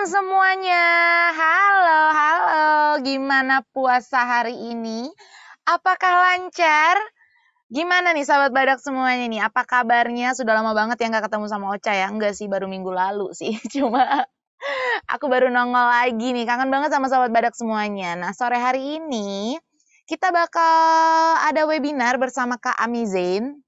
semuanya. Halo, halo. Gimana puasa hari ini? Apakah lancar? Gimana nih sahabat badak semuanya nih? Apa kabarnya? Sudah lama banget ya nggak ketemu sama Ocha ya? Enggak sih, baru minggu lalu sih. Cuma aku baru nongol lagi nih. Kangen banget sama sahabat badak semuanya. Nah, sore hari ini kita bakal ada webinar bersama Kak Amizen.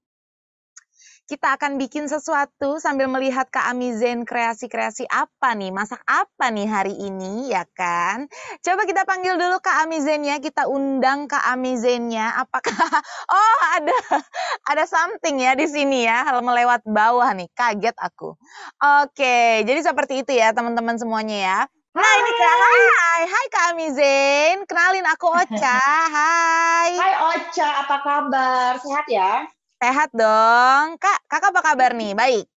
Kita akan bikin sesuatu sambil melihat Kak Amizen kreasi-kreasi apa nih, masak apa nih hari ini, ya kan? Coba kita panggil dulu Kak Amizennya, kita undang Kak Amizennya. Apakah, oh ada something ya di sini ya, hal melewat bawah nih, kaget aku. Oke, jadi seperti itu ya teman-teman semuanya ya. Nah ini Kak, hai Kak Amizen, kenalin aku Ocha, hai. Hai Ocha, apa kabar? Sehat ya? Sehat dong. Kakak apa kabar nih? Baik.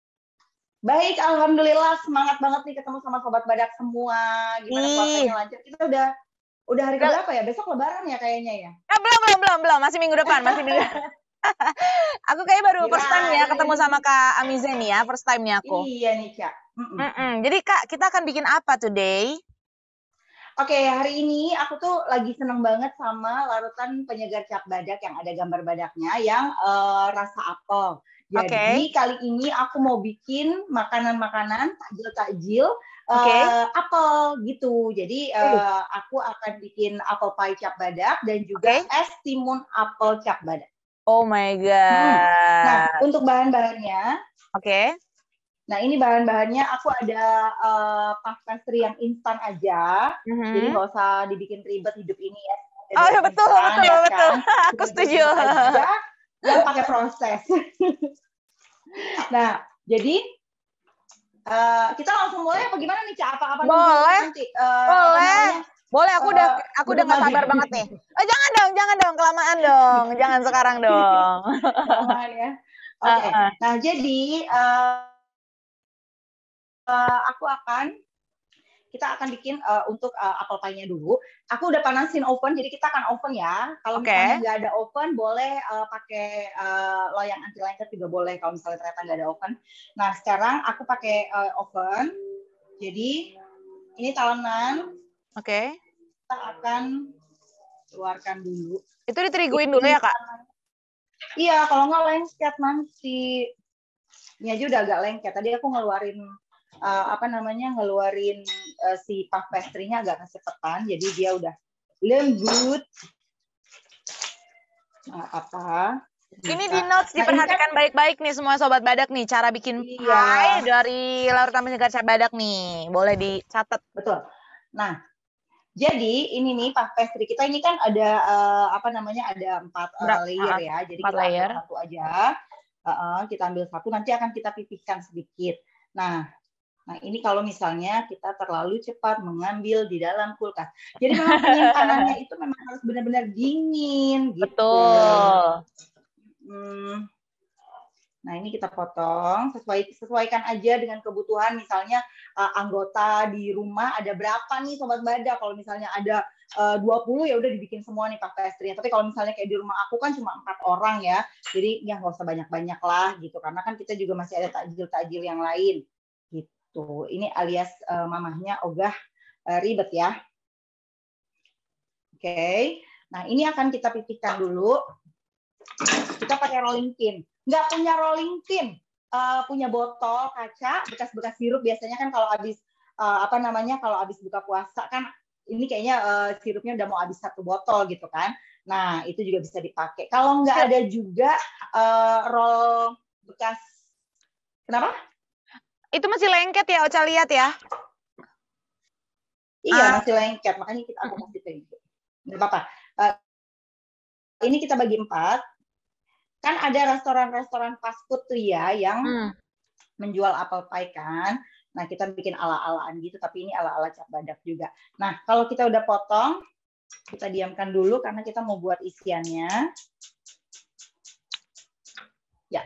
Baik, alhamdulillah. Semangat banget nih ketemu sama sobat badak semua. Gimana puasanya lancar? Kita udah hari keberapa ya? Besok lebaran ya kayaknya ya? Belum. Masih minggu depan, Aku kayak baru first time ya ketemu sama Kak Amizen ya, first time-nya aku. Iya nih, Kak. Jadi Kak, kita akan bikin apa today? Oke, hari ini aku tuh lagi seneng banget sama larutan penyegar cap badak yang ada gambar badaknya yang rasa apel. Jadi kali ini aku mau bikin makanan-makanan takjil-takjil apel gitu. Jadi aku akan bikin apel pie cap badak dan juga es timun apel cap badak. Oh my god. Nah, untuk bahan-bahannya. Nah, ini bahan-bahannya aku ada puff pastry yang instan aja. Jadi nggak usah dibikin ribet hidup ini ya. Oh ya betul. Kan? Aku setuju. Aja yang pakai proses. Nah, jadi kita langsung mulai apa gimana nih, Cak? Apa boleh. Nanti? Boleh, aku udah nggak sabar banget nih. Jangan dong, kelamaan dong. Jangan sekarang dong. Kelamaan ya. Oke. Nah, jadi kita akan bikin untuk apel pie-nya dulu. Aku udah panasin oven, jadi kita akan oven ya. Kalau misalnya nggak ada oven, boleh pakai loyang anti lengket juga boleh kalau misalnya ternyata nggak ada oven. Nah, sekarang aku pakai oven. Jadi, ini talenan. Kita akan keluarkan dulu. Itu diteriguin dulu ya, Kak? Iya, kalau nggak lengket nanti. Ini aja udah agak lengket. Tadi aku ngeluarin ngeluarin si puff pastry-nya agak kecepatan, jadi dia udah lembut. Nah, ini di notes diperhatikan baik-baik nih semua sobat badak nih, cara bikin pie dari larutan penyegar cap badak nih, boleh dicatat. Betul. Nah, jadi ini nih puff pastry kita ini kan ada ada 4 layer ya, jadi kita ambil satu aja. Kita ambil satu, nanti akan kita pipihkan sedikit. Nah, ini kalau misalnya kita terlalu cepat mengambil di dalam kulkas. Jadi memang penyimpanannya itu memang harus benar-benar dingin gitu. Betul. Nah, ini kita potong, sesuaikan aja dengan kebutuhan. Misalnya anggota di rumah ada berapa nih sobat badak? Kalau misalnya ada 20 ya udah dibikin semua nih puff pastry. Tapi kalau misalnya kayak di rumah aku kan cuma 4 orang ya. Jadi ya nggak usah banyak-banyak lah gitu, karena kan kita juga masih ada takjil-takjil yang lain. Tuh, ini alias mamahnya ogah ribet ya. Oke. Nah, ini akan kita pipihkan dulu. Kita pakai rolling pin. Nggak punya rolling pin, punya botol kaca bekas-bekas sirup. Biasanya kan kalau habis kalau habis buka puasa kan ini kayaknya sirupnya udah mau habis 1 botol gitu kan. Nah, itu juga bisa dipakai. Kalau nggak ada juga roll bekas. Kenapa? Itu masih lengket ya, Ocha lihat ya? Iya, masih lengket. Makanya aku kasih kayak gitu. Nggak apa-apa. Ini kita bagi 4. Kan ada restoran-restoran fast food tuh ya, yang menjual apel pie kan. Nah, kita bikin ala-alaan gitu, tapi ini ala-ala cap badak juga. Nah, kalau kita udah potong, kita diamkan dulu karena kita mau buat isiannya. Ya.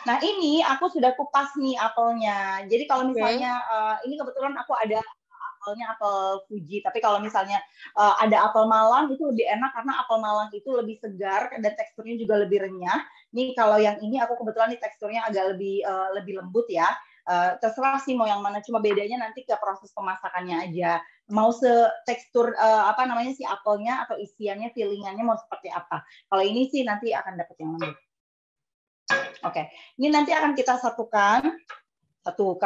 Nah, ini aku sudah kupas nih apelnya. Jadi kalau misalnya ini kebetulan aku ada apelnya apel Fuji, tapi kalau misalnya ada apel Malang itu lebih enak karena apel Malang itu lebih segar dan teksturnya juga lebih renyah. Nih kalau yang ini aku kebetulan nih teksturnya agak lebih lembut ya. Terserah sih mau yang mana, cuma bedanya nanti ke proses pemasakannya aja. Mau tekstur apa namanya si apelnya atau isiannya, fillingannya mau seperti apa. Kalau ini sih nanti akan dapat yang lembut. Oke, ini nanti akan kita satukan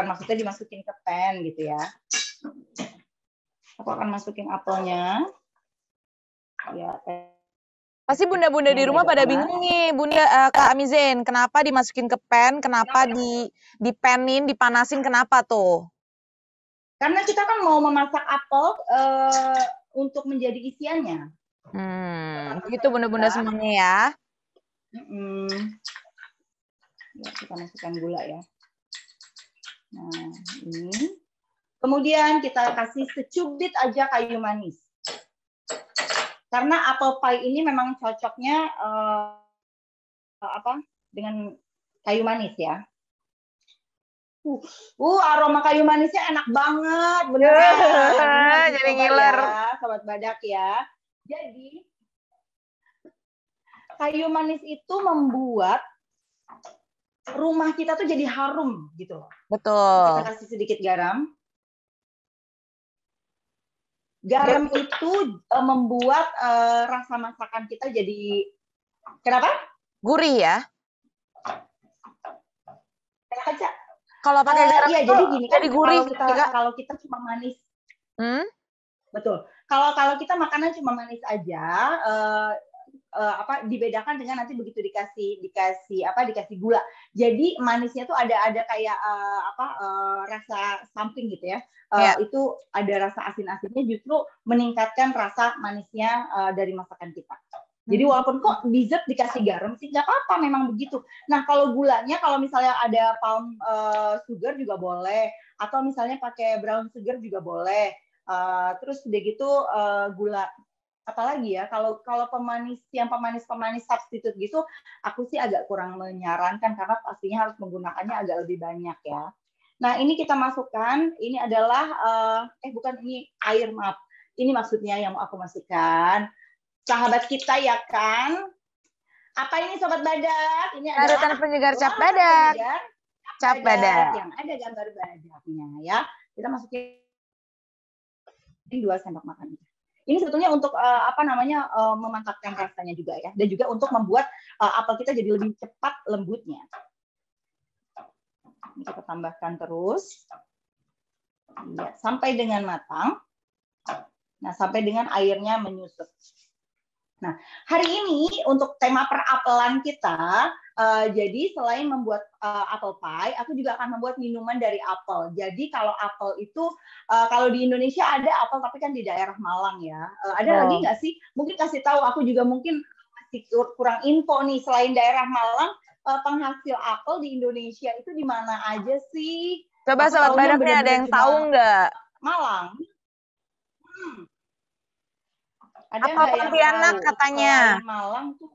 maksudnya dimasukin ke pan gitu ya. Aku akan masukin apelnya. Ya, Pasti bunda-bunda di rumah pada bingung nih, Bunda Kak Amizen, kenapa dimasukin ke pan, kenapa dipenin, dipanasin, kenapa tuh? Karena kita kan mau memasak apel untuk menjadi isiannya. Gitu bunda-bunda semuanya ya. Ya, kita masukkan gula ya. Nah, ini. Kemudian kita kasih secubit aja kayu manis. Karena apple pie ini memang cocoknya dengan kayu manis ya. Aroma kayu manisnya enak banget, beneran. Jadi ngiler. Ya, sobat badak ya. Jadi kayu manis itu membuat rumah kita tuh jadi harum gitu. Betul. Kita kasih sedikit garam. Garam itu membuat rasa masakan kita jadi kenapa? Gurih ya. Kaca. Kalau pakai garam iya, jadi gini kan gurih, kalau kita cuma manis. Betul. Kalau kita makanan cuma manis aja, dibedakan dengan nanti begitu dikasih gula. Jadi manisnya tuh ada kayak rasa samping gitu ya. Itu ada rasa asin-asinnya justru meningkatkan rasa manisnya dari masakan kita. Jadi walaupun kok dessert dikasih garam sih nggak apa-apa, memang begitu. Nah kalau gulanya, kalau misalnya ada palm sugar juga boleh, atau misalnya pakai brown sugar juga boleh. Terus udah gitu gula apalagi ya, kalau pemanis substitut gitu, aku sih agak kurang menyarankan karena pastinya harus menggunakannya agak lebih banyak ya. Nah ini kita masukkan, ini adalah bukan ini air, maaf, ini maksudnya yang mau aku masukkan. Sahabat kita ya kan, apa ini sobat badak? Ini adalah larutan penyegar cap badak. Cap badak yang ada gambar badaknya ya. Kita masukin 2 sendok makan. Ini sebetulnya untuk memantapkan rasanya juga ya, dan juga untuk membuat apel kita jadi lebih cepat lembutnya. Ini kita tambahkan terus, ya, sampai dengan matang. Nah, sampai dengan airnya menyusut. Nah, hari ini untuk tema perapelan kita, jadi selain membuat apple pie, aku juga akan membuat minuman dari apel. Jadi kalau apel itu, kalau di Indonesia ada apel, tapi kan di daerah Malang ya. Ada lagi nggak sih? Mungkin kasih tahu, aku juga mungkin masih kurang info nih. Selain daerah Malang, penghasil apel di Indonesia itu di mana aja sih? Coba sobat badak nih ada yang tahu nggak? Malang. Ada apel Pontianak katanya. Malang tuh.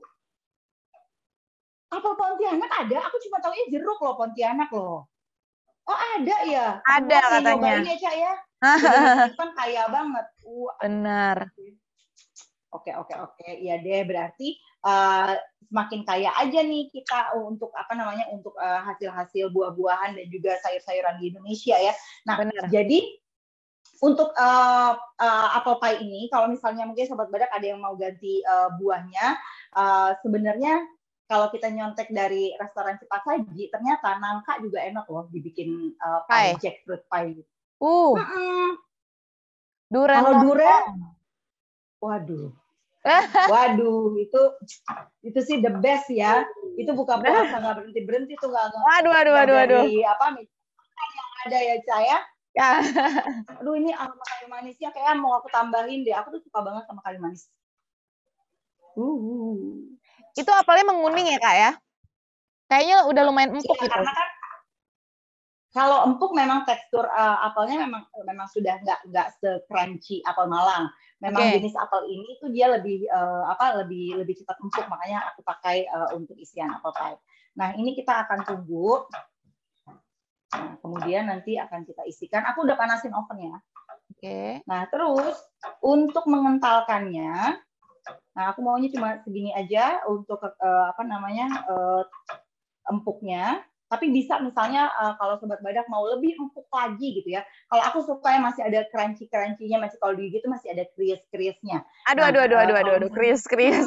Apel Pontianak ada? Aku cuma tahu jeruk loh Pontianak loh. Oh ada ya? Ada katanya. Nyobain ya Cak ya. Kan kaya banget. Benar. Oke. Iya deh, berarti semakin kaya aja nih kita untuk untuk hasil-hasil buah-buahan dan juga sayur-sayuran di Indonesia ya. Nah, benar. Jadi untuk apple pie ini, kalau misalnya mungkin sobat badak ada yang mau ganti buahnya, sebenarnya kalau kita nyontek dari restoran cepat saji, ternyata nangka juga enak loh dibikin pie, jackfruit pie. Durian. Kalau durian, waduh, itu sih the best ya. Itu buka puasa nggak berhenti tuh nggak. Waduh. Dari apa yang ada ya saya. Aduh, ini aroma kayu manisnya kayak mau aku tambahin deh. Aku tuh suka banget sama kayu manis. Itu apelnya menguning ya Kak ya? Kayaknya udah lumayan empuk gitu. Karena kan kalau empuk memang tekstur apelnya memang sudah nggak se-crunchy apel Malang. Memang jenis apel ini tuh dia lebih lebih cepat empuk, makanya aku pakai untuk isian apel pie. Nah, ini kita akan tunggu. Nah, kemudian nanti akan kita isikan. Aku udah panasin ovennya. Nah, terus untuk mengentalkannya, nah aku maunya cuma segini aja untuk empuknya. Tapi bisa misalnya kalau sobat badak mau lebih empuk lagi gitu ya. Kalau aku suka yang masih ada crunchy-crunchy-nya, masih kalau digigit itu masih ada krius-kriusnya. Aduh, Nah, aduh, aduh, aduh, aduh, kalau aduh, misalnya krius, krius.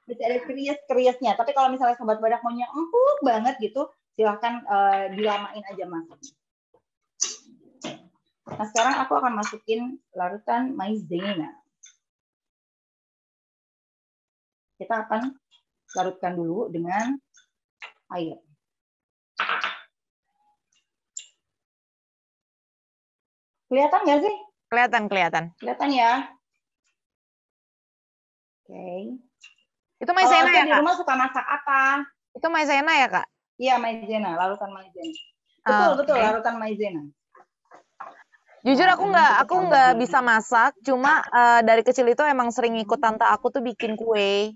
masih ada krius-kriusnya. Tapi kalau misalnya sobat badak maunya empuk banget gitu, silahkan dilamain aja mas. Nah, sekarang aku akan masukin larutan maizena. Kita akan larutkan dulu dengan air. Kelihatan nggak sih? Kelihatan, kelihatan. Kelihatan ya? Oke. Itu Kalau maizena Aca ya, di Kak? rumah suka masak apa? Itu maizena ya, Kak? Iya, maizena, larutan maizena. Betul, betul, Oke. larutan maizena. Jujur Nah, aku ini nggak kita aku nggak tambahin. bisa masak, cuma dari kecil itu emang sering ikut tante aku tuh bikin kue.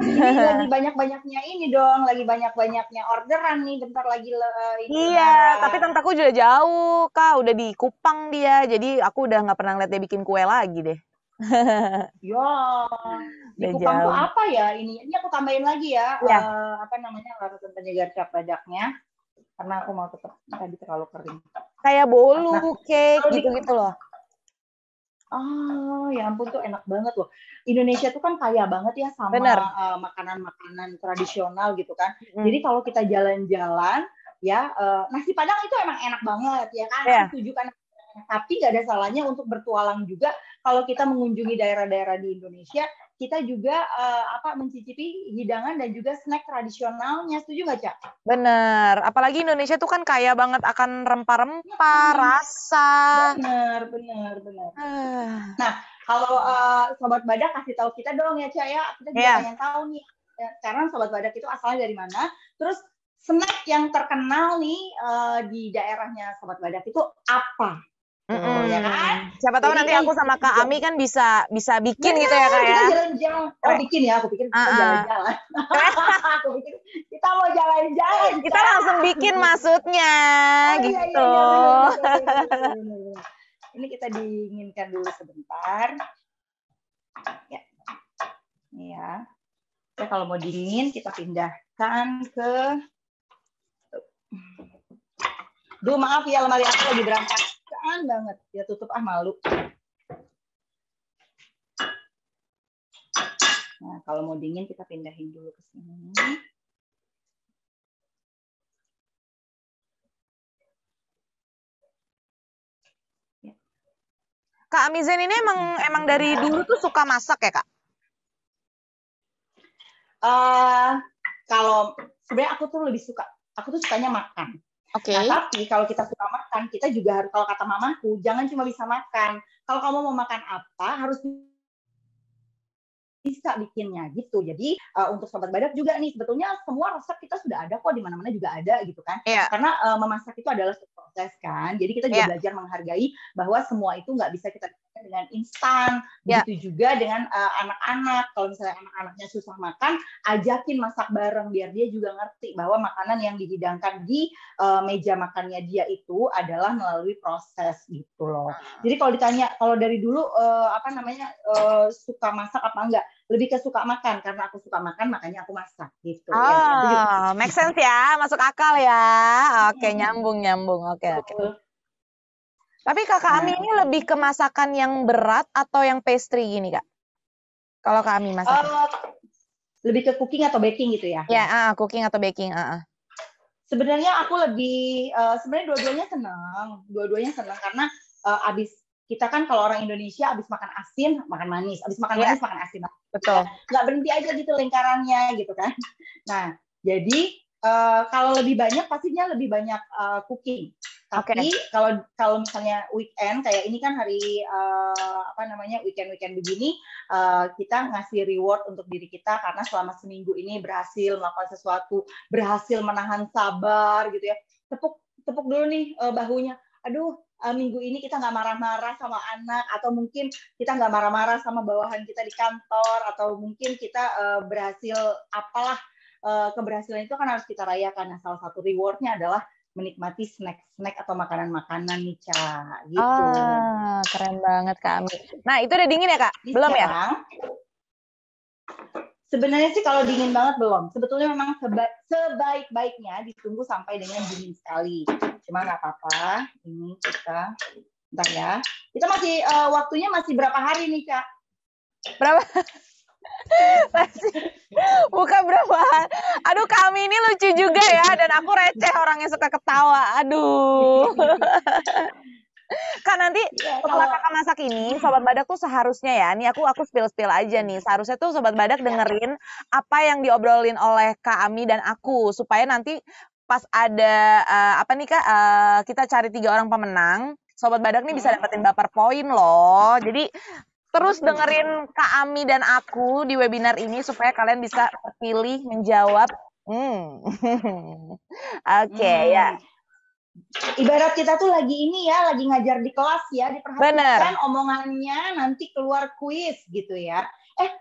Ini lagi banyak-banyaknya ini dong, lagi banyak-banyaknya orderan nih, bentar lagi ini Iya, tapi lebaran. tanteku juga jauh, Kak. Udah di Kupang dia, jadi aku udah nggak pernah ngeliat dia bikin kue lagi deh. Ya, di Udah Kupang tuh jauh. apa ya ini? Ini aku tambahin lagi ya, Iya, apa namanya, larutan penyegar cap badaknya, karena aku mau tetap tadi terlalu kering. kayak bolu, Nah, cake kalau di gitu-gitu loh. Oh, ya ampun tuh enak banget loh. Indonesia tuh kan kaya banget ya Bener. sama makanan-makanan tradisional gitu kan. Jadi Mm. kalau kita jalan-jalan ya nasi Padang itu emang enak banget ya kan. Aku Iya, setuju kan. Tapi nggak ada salahnya untuk bertualang juga kalau kita mengunjungi daerah-daerah di Indonesia, kita juga mencicipi hidangan dan juga snack tradisionalnya. Setuju nggak, Cak? bener. Apalagi Indonesia tuh kan kaya banget akan rempah-rempah, rasa. Bener, bener, bener. Nah, kalau Sobat Badak kasih tahu kita dong ya, Cak ya. Kita juga Iya. pengen tahu nih, sekarang Sobat Badak itu asalnya dari mana. Terus snack yang terkenal nih di daerahnya Sobat Badak itu apa? Tuh, ya kan? Siapa tahu Jadi nanti kan aku sama kita Kak juga Ami kan bisa bisa bikin gitu ya, benar Kak kita ya. jalan-jalan. Oh, Keren. bikin ya, aku pikir kita Heeh. jalan-jalan. Aku pikir kita mau jalan-jalan, Kita Cak. langsung bikin maksudnya, Oh iya iya gitu. iya benar benar benar benar benar. Ini kita dinginkan dulu sebentar. Ya, ini ya. Oke, kalau mau dingin kita pindahkan ke. Duh maaf ya lemari aku lagi berantakan banget. Ya tutup malu. Nah kalau mau dingin kita pindahin dulu ke sini. Kak Amizen ini emang dari dulu tuh suka masak ya, Kak? Kalau sebenarnya aku tuh lebih suka, aku tuh sukanya makan. Oke. Nah, tapi kalau kita suka makan, kita juga harus, kalau kata mamaku, jangan cuma bisa makan. Kalau kamu mau makan apa, harus bisa bikinnya gitu. Jadi untuk Sobat Badak juga nih, sebetulnya semua resep kita sudah ada kok, di mana-mana juga ada gitu kan. Iya. Karena memasak itu adalah suatu proses kan. Jadi kita juga Iya. belajar menghargai bahwa semua itu nggak bisa kita lakukan dengan instan. Iya. Begitu juga dengan anak-anak. Kalau misalnya anak-anaknya susah makan, ajakin masak bareng biar dia juga ngerti bahwa makanan yang dihidangkan di meja makannya dia itu adalah melalui proses gitu loh. Jadi kalau ditanya, kalau dari dulu suka masak apa enggak? Lebih ke suka makan, karena aku suka makan makanya aku masak gitu. Oh, make sense ya, masuk akal ya. Oke, nyambung. Oke. Tapi Kakak Ami Nah, ini lebih ke masakan yang berat atau yang pastry gini, Kak? Kalau Kak Ami masak? Lebih ke cooking atau baking gitu ya? Ya, cooking atau baking. Sebenarnya aku lebih, sebenarnya dua-duanya senang karena abis kita kan kalau orang Indonesia abis makan asin makan manis, abis makan manis makan asin. Betul. Nggak berhenti aja gitu lingkarannya gitu kan. Nah, jadi kalau lebih banyak pastinya lebih banyak cooking. Tapi kalau misalnya weekend kayak ini kan hari weekend begini, kita ngasih reward untuk diri kita karena selama seminggu ini berhasil melakukan sesuatu, berhasil menahan sabar gitu ya. Tepuk dulu nih bahunya. Aduh, minggu ini kita nggak marah-marah sama anak, atau mungkin kita nggak marah-marah sama bawahan kita di kantor, atau mungkin kita berhasil apalah, keberhasilan itu kan harus kita rayakan. Nah, salah satu rewardnya adalah menikmati snack-snack atau makanan-makanan nih, Ca. Gitu. Keren banget Kak Ami. Nah, itu udah dingin ya, Kak? Jadi Belum ya? sekarang, Sebenarnya sih kalau dingin banget belum. Sebetulnya memang sebaik-baiknya ditunggu sampai dengan dingin sekali. Cuma nggak apa-apa. Ini kita, bentar ya. Kita masih, waktunya masih berapa hari nih, Kak? Berapa? Bukan berapa? Aduh, kami ini lucu juga ya. Dan aku receh orang yang suka ketawa. Aduh. Kak, nanti Ya, setelah kalau kakak masak ini, Sobat Badak tuh seharusnya ya, nih aku spill-spill aja nih, seharusnya tuh Sobat Badak dengerin apa yang diobrolin oleh Kak Ami dan aku, supaya nanti pas ada, apa nih Kak, kita cari 3 orang pemenang, Sobat Badak nih bisa dapetin baper poin loh. Jadi terus dengerin Kak Ami dan aku di webinar ini supaya kalian bisa terpilih menjawab. Oke, ya. ibarat kita tuh lagi ini ya, lagi ngajar di kelas ya, diperhatikan Bener. omongannya, nanti keluar kuis gitu ya.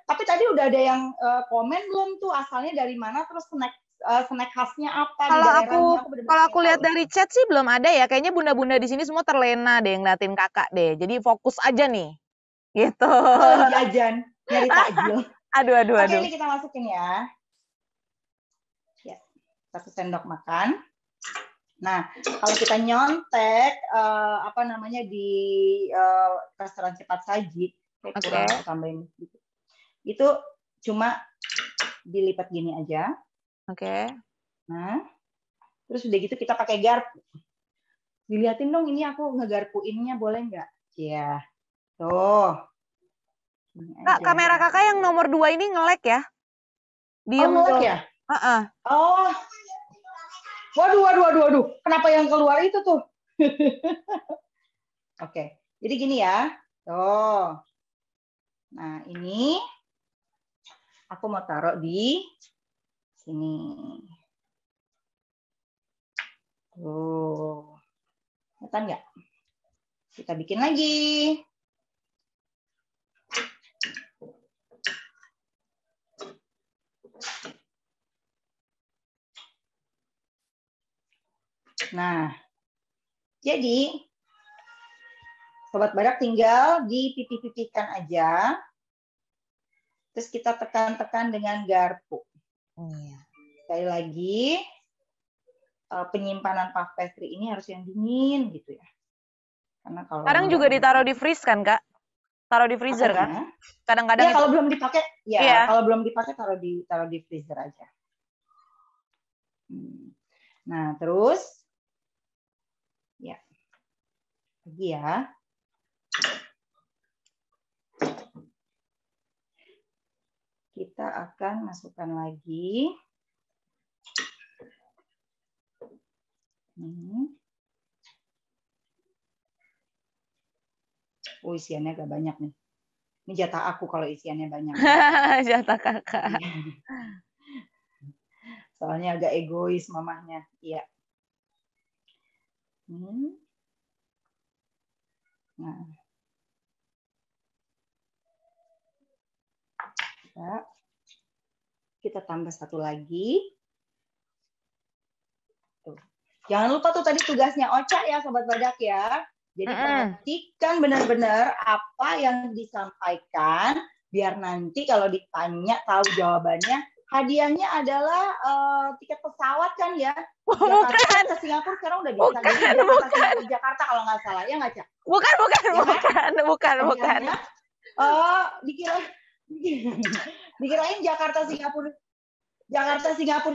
Tapi tadi udah ada yang komen belum tuh asalnya dari mana, terus snack khasnya apa di Kalau daerahnya? Aku bener-bener aku pengen lihat tahu. dari chat sih belum ada ya. Kayaknya bunda-bunda di sini semua terlena deh ngeliatin kakak deh. Jadi fokus aja nih. Gitu. Atau lagi jajan, nyari takjil. Aduh, aduh, Oke, aduh. ini kita masukin ya. Ya, 1 sendok makan. Nah, kalau kita nyontek apa namanya di restoran cepat saji, kayak kurang aku tambahin gitu. Itu cuma dilipat gini aja. Oke. Nah, terus udah gitu kita pakai garpu. Dilihatin dong ini aku ngegarpuinnya boleh nggak? Ya, tuh. Kak, kamera kakak yang nomor 2 ini nge-lag ya? Diem nge-lag tuh. ya? Oh, waduh. Kenapa yang keluar itu tuh? Oke, jadi gini ya. Tuh. Nah, ini aku mau taruh di sini. Tuh. Kelihatan nggak? Kita bikin lagi. Nah, jadi Sobat Badak tinggal dipipih-pipihkan aja. Terus kita tekan-tekan dengan garpu. Sekali lagi, penyimpanan puff pastry ini harus yang dingin gitu ya. Karena kalau Kadang juga ditaruh di freeze kan, Kak? Taruh di freezer kan? Kadang-kadang ya, kalau belum dipakai, ya iya. kalau belum dipakai taruh di freezer aja. Nah, terus ya. Lagi ya. Kita akan masukkan lagi. Oh, isiannya agak banyak nih. Ini jatah aku kalau isiannya banyak. Jatah kakak. Soalnya agak egois mamahnya. Iya. Nah. Kita tambah 1 lagi. Tuh. Jangan lupa tuh tadi tugasnya Ocha ya, Sobat Badak ya. Jadi perhatikan benar-benar apa yang disampaikan, biar nanti kalau ditanya tahu jawabannya, hadiahnya adalah tiket pesawat kan ya. Jakarta ke Singapura sekarang udah bisa. Jadi Jakarta Jakarta kalau nggak salah, ya nggak, Cak? Bukan. Dikirain Jakarta Singapura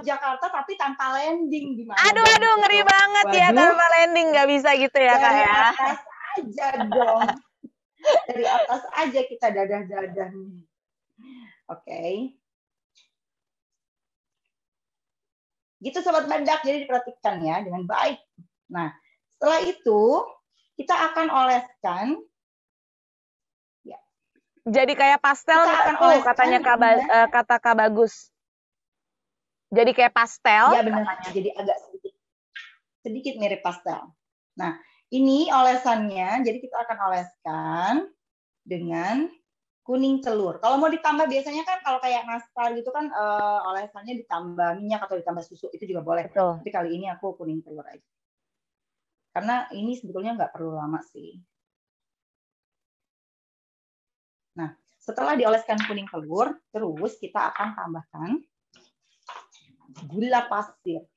Jakarta tapi tanpa landing di mana? Aduh, ngeri banget ya tanpa landing, nggak bisa gitu ya Kak ya. Dari atas aja dong. Dari atas aja kita dadah-dadah nih. Oke. Gitu Sobat Badak, jadi diperhatikan ya dengan baik. Nah, setelah itu kita akan oleskan. Ya. Jadi kayak pastel tuh katanya kata Kak Bagus. Jadi kayak pastel. Iya benar, jadi agak sedikit mirip pastel. Nah, ini olesannya, jadi kita akan oleskan dengan kuning telur. Kalau mau ditambah biasanya kan kalau kayak nastar gitu kan olesannya ditambah minyak atau ditambah susu, itu juga boleh. Betul. Tapi kali ini aku kuning telur aja. Karena ini sebetulnya nggak perlu lama sih. Nah, setelah dioleskan kuning telur, terus kita akan tambahkan gula pasir.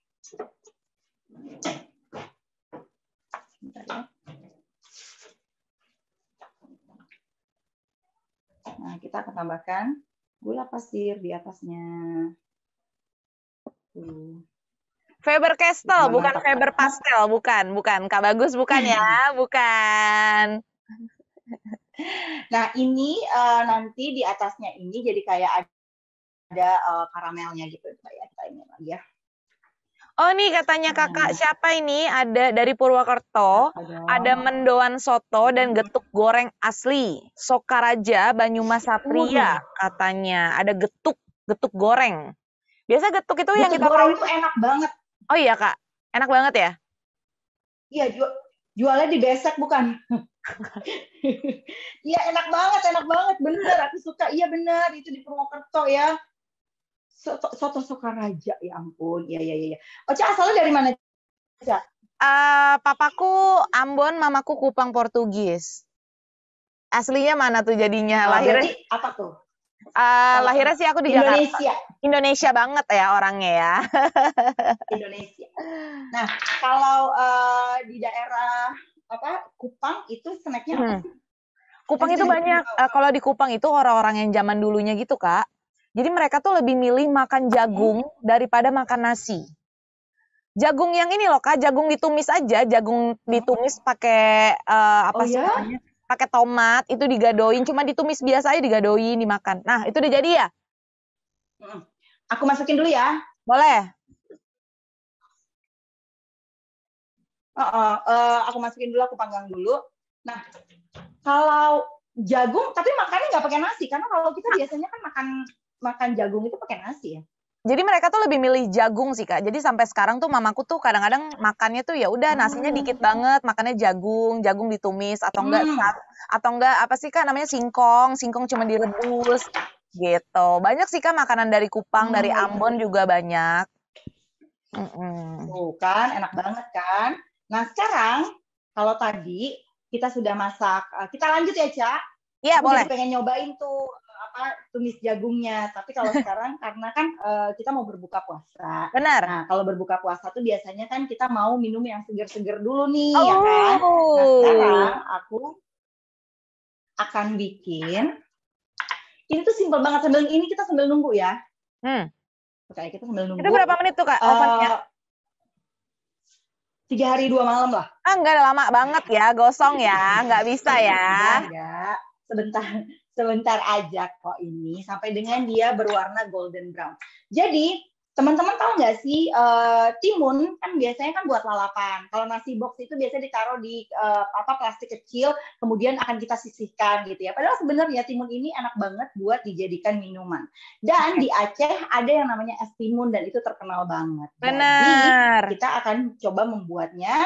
Bentar ya. Nah, kita akan tambahkan gula pasir di atasnya. Faber-Castell, bukan Mantap. Faber-Pastel, bukan Kak Bagus, bukan ya, bukan. Nah, ini nanti di atasnya ini jadi kayak ada karamelnya gitu. Kita ini lagi ya. Oh nih katanya kakak, siapa ini? Ada dari Purwokerto, ada mendoan soto dan getuk goreng asli. Sokaraja, Banyumas Satria katanya. Ada getuk goreng. Biasa getuk itu yang kita goreng itu enak banget. Oh iya kak, enak banget ya? Iya, jualnya di Besek bukan? Iya enak banget, bener. Aku suka, iya bener, itu di Purwokerto ya. Soto Sokaraja, ya ampun, iya. Ocha asalnya dari mana, Ocha? Papaku Ambon, mamaku Kupang Portugis. Aslinya mana tuh jadinya? Lahirnya apa tuh? Lahirnya sih aku di Indonesia. Jakarta. Indonesia banget ya orangnya ya. Indonesia. Nah, kalau di daerah Kupang itu snacknya apa sih? Kupang itu banyak. Kalau di Kupang itu orang-orang yang zaman dulunya gitu kak. Jadi mereka tuh lebih milih makan jagung daripada makan nasi. Jagung yang ini loh kak, jagung ditumis aja, jagung ditumis pakai namanya? Pakai tomat, itu digadoin, cuma ditumis biasa aja digadoin, dimakan. Nah, itu udah jadi ya? Aku masukin dulu ya. Boleh. Aku masukin dulu, aku panggang dulu. Nah, kalau jagung, tapi makannya nggak pakai nasi, karena kalau kita biasanya kan makan jagung itu pakai nasi ya. Jadi mereka tuh lebih milih jagung sih kak. Jadi sampai sekarang tuh mamaku tuh kadang-kadang makannya tuh ya udah nasinya dikit banget, makannya jagung ditumis atau enggak apa sih kak namanya singkong cuma direbus gitu. Banyak sih kak makanan dari Kupang, dari Ambon juga banyak. Tuh kan enak banget kan. Nah sekarang kalau tadi kita sudah masak, kita lanjut ya Cak. Iya boleh. Jadi pengen nyobain tuh tumis jagungnya. Tapi kalau sekarang karena kan kita mau berbuka puasa. Benar. Nah kalau berbuka puasa tuh biasanya kan kita mau minum yang seger-seger dulu nih, ya kan. Nah sekarang aku akan bikin. Ini tuh simpel banget, kita sambil nunggu ya. Oke, kita sambil nunggu. Itu berapa menit tuh kak ovennya? 3 hari 2 malam lah. Enggak lama banget ya, gosong ya, nggak bisa ya. Enggak. Sebentar aja kok ini, sampai dengan dia berwarna golden brown. Jadi, teman-teman tahu nggak sih, timun kan biasanya kan buat lalapan. Kalau nasi box itu biasanya ditaruh di plastik kecil, kemudian akan kita sisihkan gitu ya. Padahal sebenarnya timun ini enak banget buat dijadikan minuman. Dan di Aceh ada yang namanya es timun dan itu terkenal banget. Benar. Jadi kita akan coba membuatnya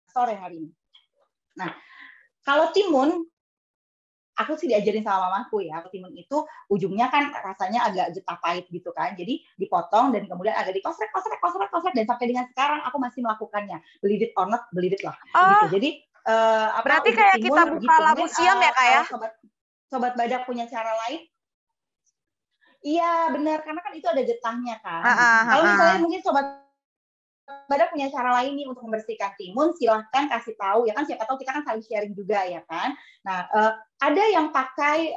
sore hari ini. Nah, kalau timun aku sih diajarin sama mamaku ya, timun itu ujungnya kan rasanya agak getah pahit gitu kan. Jadi dipotong dan kemudian agak dikosrek dan sampai dengan sekarang aku masih melakukannya. Believe it or not, believe it lah. Gitu. Jadi berarti kayak timun, kita buka gitu. labu siam ya kak ya? Sobat Badak punya cara lain? Iya benar, karena kan itu ada getahnya kan. Kalau misalnya mungkin Sobat Badak punya cara lain nih untuk membersihkan timun, silahkan kasih tahu ya kan, siapa tahu kita kan saling sharing juga ya kan. Nah ada yang pakai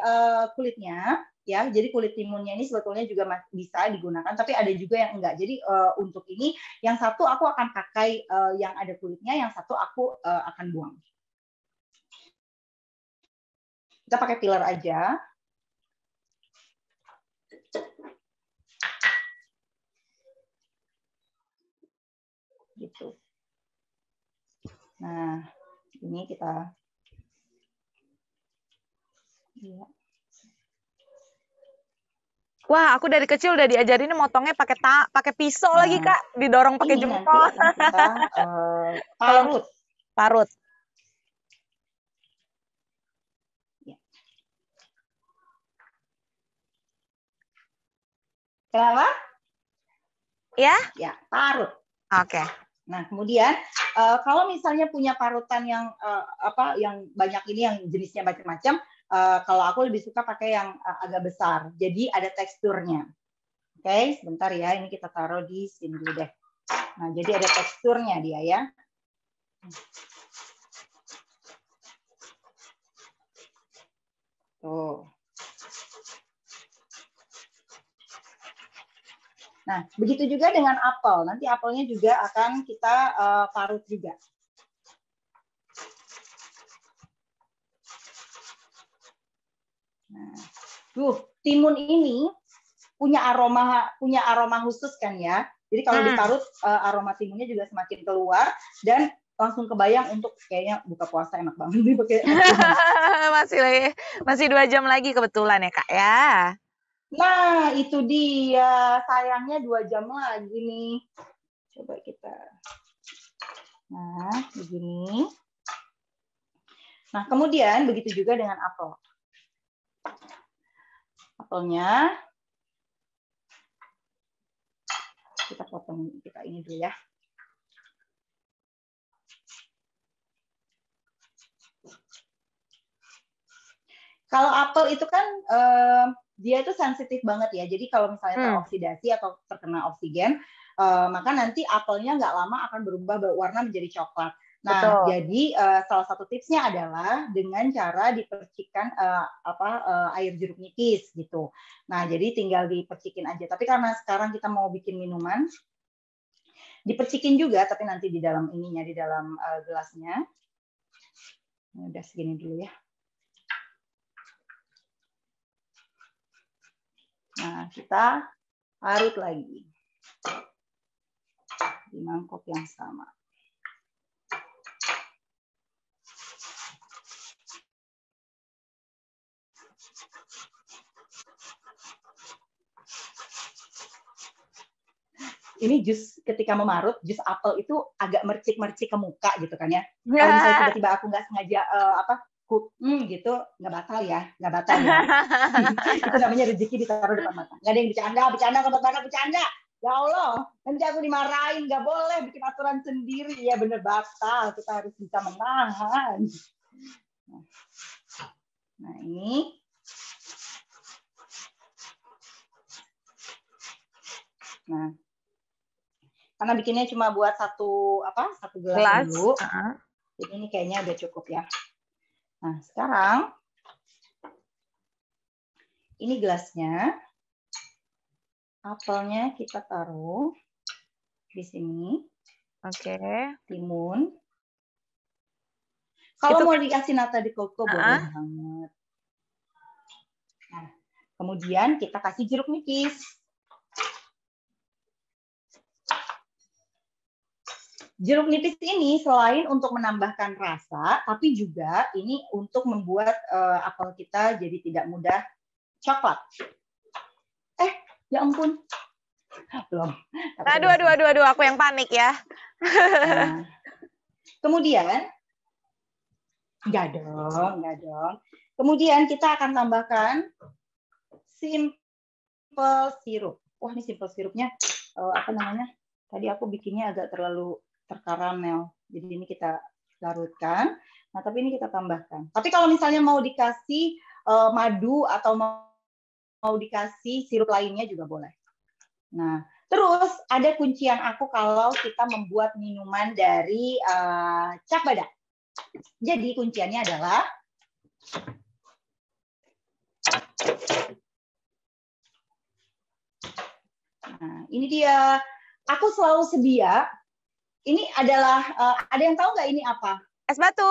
kulitnya ya, jadi kulit timunnya ini sebetulnya juga bisa digunakan, tapi ada juga yang enggak. Jadi untuk ini yang satu aku akan pakai yang ada kulitnya, yang satu aku akan buang. Kita pakai peeler aja. Gitu. Nah, ini kita ya. Wah, aku dari kecil udah diajarin motongnya pakai pisau lagi kak, didorong pakai jempol. Parut. Parut. Ya. Kenapa? Ya? Ya, parut. Oke. Nah, kemudian kalau misalnya punya parutan yang yang banyak ini, yang jenisnya macam-macam, Kalau aku lebih suka pakai yang agak besar. Jadi ada teksturnya. Oke, sebentar ya. Ini kita taruh di sini dulu deh. Nah, jadi ada teksturnya dia ya. Tuh. Nah, begitu juga dengan apel. Nanti apelnya juga akan kita parut juga. Nah, timun ini punya aroma khusus kan ya. Jadi kalau diparut aroma timunnya juga semakin keluar dan langsung kebayang untuk kayaknya buka puasa enak banget nih pakai masih 2 jam lagi kebetulan ya Kak ya. Nah, itu dia. Sayangnya 2 jam lagi nih. Coba kita. Nah, begini. Nah, kemudian begitu juga dengan apel. Apelnya kita potong, kita ini dulu ya. Kalau apel itu kan dia itu sensitif banget ya. Jadi kalau misalnya teroksidasi atau terkena oksigen, maka nanti apelnya nggak lama akan berubah warna menjadi coklat. Nah, Betul. jadi salah satu tipsnya adalah dengan cara dipercikkan air jeruk nipis gitu. Nah, jadi tinggal dipercikin aja. Tapi karena sekarang kita mau bikin minuman, dipercikin juga, tapi nanti di dalam ininya, di dalam gelasnya. Udah segini dulu ya. Nah, kita parut lagi di mangkok yang sama. Ini jus ketika memarut, jus apel itu agak mercik-mercik ke muka gitu kan ya. Kalau misalnya tiba-tiba aku nggak sengaja gitu, nggak batal ya. Itu namanya rezeki ditaruh depan mata. Nggak ada yang bercanda sobat badak, bercanda. Ya Allah, nanti aku dimarahin, nggak boleh bikin aturan sendiri. Ya bener batal, kita harus bisa menahan. Nah ini. Nah, karena bikinnya cuma buat satu gelas dulu. Jadi ini kayaknya udah cukup ya. Nah, sekarang ini gelasnya. Apelnya kita taruh di sini. Oke. Timun. Kalau mau dikasih nata de coco boleh banget. Nah, kemudian kita kasih jeruk nipis. Jeruk nipis ini selain untuk menambahkan rasa, tapi juga ini untuk membuat apel kita jadi tidak mudah coklat. Ya ampun. Belum. Aduh, aku yang panik ya. Nah, kemudian, enggak dong. Kemudian kita akan tambahkan simple sirup. Wah, ini simple sirupnya Tadi aku bikinnya agak terlalu terkaramel. Jadi ini kita larutkan. Nah, tapi ini kita tambahkan. Tapi kalau misalnya mau dikasih madu atau mau dikasih sirup lainnya juga boleh. Nah, terus ada kuncian aku kalau kita membuat minuman dari cap badak. Jadi kunciannya adalah nah, ini dia. Aku selalu sedia. Ini adalah ada yang tahu nggak ini apa? Es batu.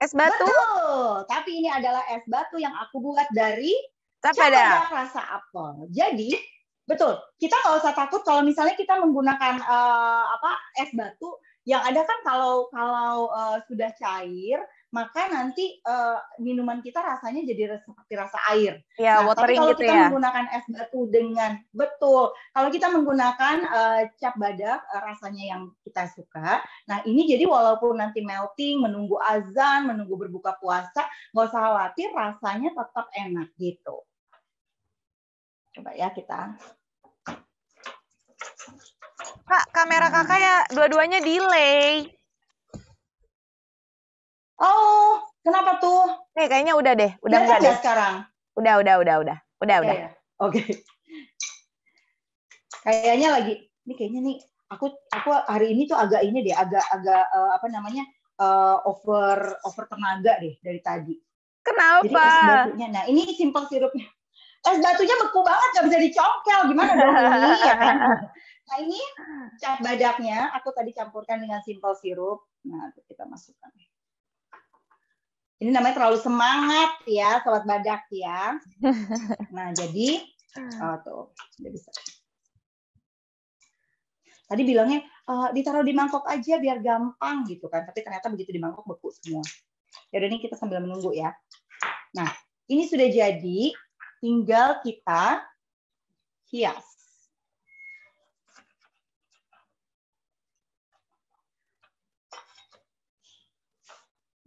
Es batu? Betul. Tapi ini adalah es batu yang aku buat dari cap badak rasa apel. Jadi betul. Kita nggak usah takut kalau misalnya kita menggunakan es batu yang ada kan kalau sudah cair maka nanti minuman kita rasanya jadi seperti rasa air. Ya, nah, tapi kalau gitu kita ya? menggunakan es batu dengan betul, kalau kita menggunakan cap badak rasanya yang kita suka, nah ini jadi walaupun nanti melting, menunggu azan, menunggu berbuka puasa, nggak usah khawatir, rasanya tetap enak gitu. Coba ya kita. Kak, kamera kakak ya dua-duanya delay. Oh, kenapa tuh? Nih kayaknya udah deh, udah Kelihatan enggak deh. nggak sekarang? Udah. Ya. Oke. Kayaknya lagi, ini kayaknya nih, aku hari ini tuh agak ini deh, agak apa namanya, over tenaga deh dari tadi. Jadi Kenapa? es batunya, nah ini simple sirupnya. Es batunya beku banget, nggak bisa dicongkel, gimana dong ini ya kan? Nah ini cap badaknya, aku tadi campurkan dengan simple sirup. Nah kita masukkan. Ini namanya terlalu semangat ya, sobat badak ya. Nah jadi, tuh, udah bisa. Tadi bilangnya ditaruh di mangkok aja biar gampang gitu kan, tapi ternyata begitu di mangkok beku semua. Jadi ini kita sambil menunggu ya. Nah ini sudah jadi, tinggal kita hias.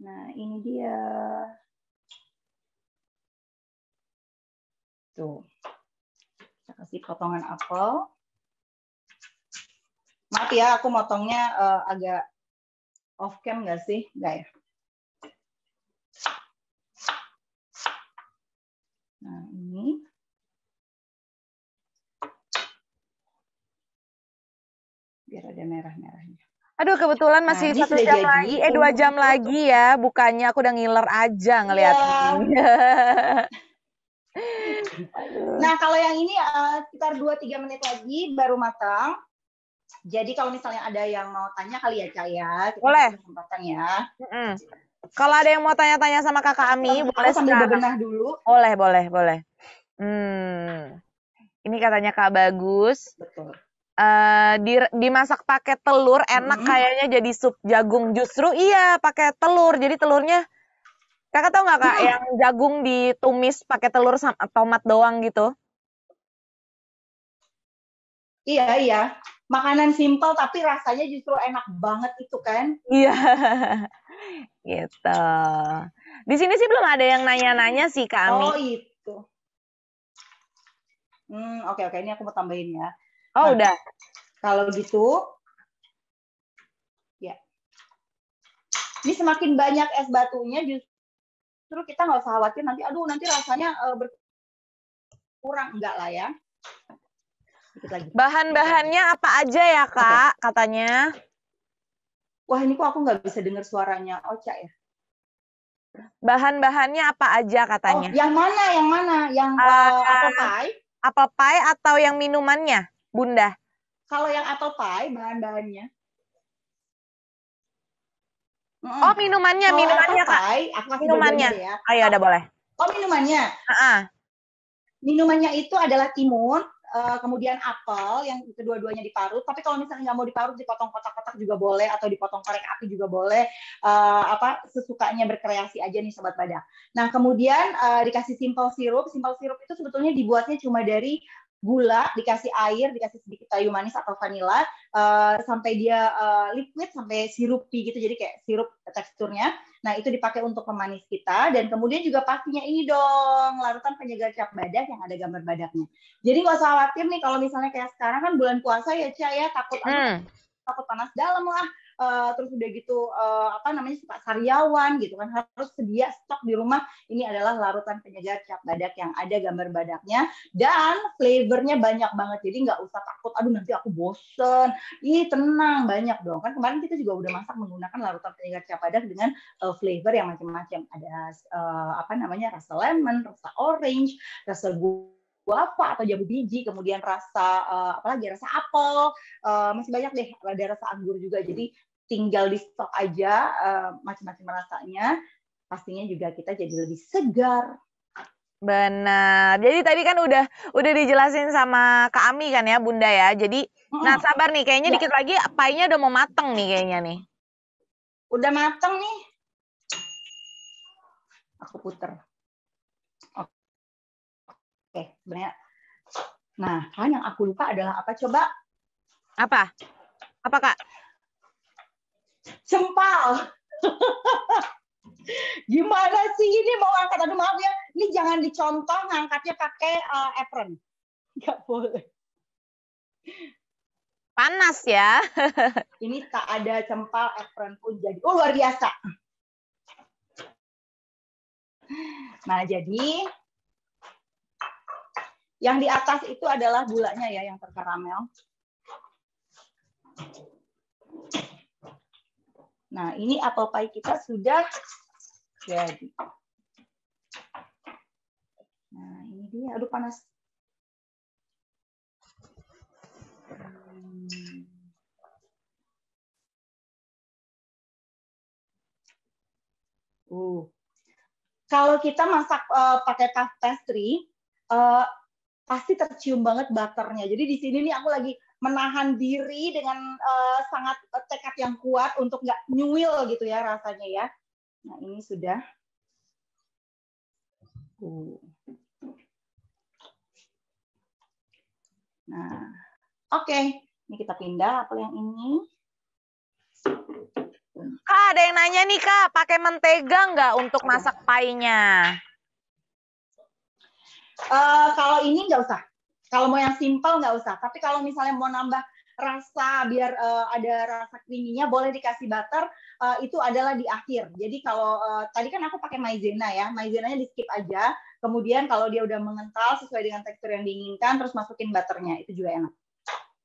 Nah ini dia. Tuh, kita kasih potongan apel. Maaf ya, aku motongnya agak off cam nggak sih? Nggak ya? Nah, ini. Biar ada merah-merahnya. Aduh, kebetulan masih Nah, 1 jam lagi, 2 jam lagi ya. Bukannya aku udah ngiler aja ngeliatnya. Nah, kalau yang ini sekitar 2-3 menit lagi baru matang. Jadi kalau misalnya ada yang mau tanya kali ya, Cak ya. Kita boleh. Kesempatan ya. Kalau ada yang mau tanya-tanya sama Kakak Ami, boleh sambil sekarang. bebenah dulu. Boleh. Ini katanya Kak Bagus. Betul. Dimasak pakai telur enak kayaknya jadi sup jagung. Justru iya pakai telur. Jadi telurnya, Kakak tahu nggak Kak yang jagung ditumis pakai telur sama tomat doang gitu? Iya. Makanan simpel tapi rasanya justru enak banget itu kan? Iya. Gitu. Di sini sih belum ada yang nanya-nanya sih Kak Ami. Oh itu. Oke. Ini aku mau tambahin ya. Oh udah. Kalau gitu, ya. Ini semakin banyak es batunya, justru kita nggak usah khawatir nanti rasanya berkurang, enggak lah ya. Bahan-bahannya apa aja ya Kak, katanya? Wah ini kok aku nggak bisa dengar suaranya Ocha ya. Bahan-bahannya apa aja katanya? Oh, yang mana? Yang apple pie? Apple pie atau yang minumannya, Bunda? Kalau yang apple pie, bahan-bahannya. Oh, minumannya Kak. Pie, aku kasih Minumannya. Ya. Ayo, udah boleh. Oh, minumannya. Minumannya itu adalah timun, kemudian apel yang kedua-duanya diparut. Tapi kalau misalnya nggak mau diparut, dipotong kotak-kotak juga boleh, atau dipotong korek api juga boleh. Sesukanya berkreasi aja nih sobat badak. Nah kemudian dikasih simple syrup. Simple syrup itu sebetulnya dibuatnya cuma dari gula, dikasih air, dikasih sedikit kayu manis atau vanila, sampai dia liquid, sampai sirupi gitu, jadi kayak sirup teksturnya. Nah, itu dipakai untuk pemanis kita, dan kemudian juga pastinya ini dong, larutan penyegar cap badak yang ada gambar badaknya. Jadi nggak usah khawatir nih kalau misalnya kayak sekarang kan bulan puasa ya, Ca ya, takut panas dalam lah, terus udah gitu suka sariawan gitu kan, harus sedia stok di rumah. Ini adalah larutan penyegar cap badak yang ada gambar badaknya dan flavornya banyak banget, jadi nggak usah takut aduh nanti aku bosen. Tenang, banyak dong kan, kemarin kita juga udah masak menggunakan larutan penyegar cap badak dengan flavor yang macam-macam, ada rasa lemon, rasa orange, rasa guava atau jambu biji, kemudian rasa rasa apel, masih banyak deh, ada rasa anggur juga. Jadi tinggal di stok aja macam-macam rasanya, pastinya juga kita jadi lebih segar. Benar. Jadi tadi kan udah dijelasin sama Kak Ami kan ya, Bunda ya. Jadi nah sabar nih, kayaknya dikit lagi pie-nya udah mau mateng nih kayaknya nih. Udah mateng nih. Aku puter. Oke, sebenarnya. Nah, kan yang aku lupa adalah apa coba? Apa? Apa Kak? Cempal. Gimana sih ini mau angkat? Aduh maaf ya, ini jangan dicontoh ngangkatnya pakai apron. Nggak boleh. Panas ya. Ini tak ada cempal apron pun jadi. Oh luar biasa. Nah, jadi yang di atas itu adalah gulanya ya, yang terkaramel. Nah, ini apple pie kita sudah jadi. Nah, ini dia. Aduh, panas. Kalau kita masak pakai puff pastry, pasti tercium banget butternya. Jadi di sini nih aku lagi menahan diri dengan sangat tekad yang kuat untuk nggak nyuil gitu ya rasanya ya. Nah, ini sudah. Nah, oke. Ini kita pindah apel yang ini. Kak, ada yang nanya nih Kak, pakai mentega nggak untuk masak pie-nya? Kalau ini nggak usah. Kalau mau yang simple nggak usah. Tapi kalau misalnya mau nambah rasa biar ada rasa creamy-nya, boleh dikasih butter. Itu adalah di akhir. Jadi kalau tadi kan aku pakai maizena ya, maizenanya di skip aja. Kemudian kalau dia udah mengental sesuai dengan tekstur yang diinginkan, terus masukin butternya. Itu juga enak.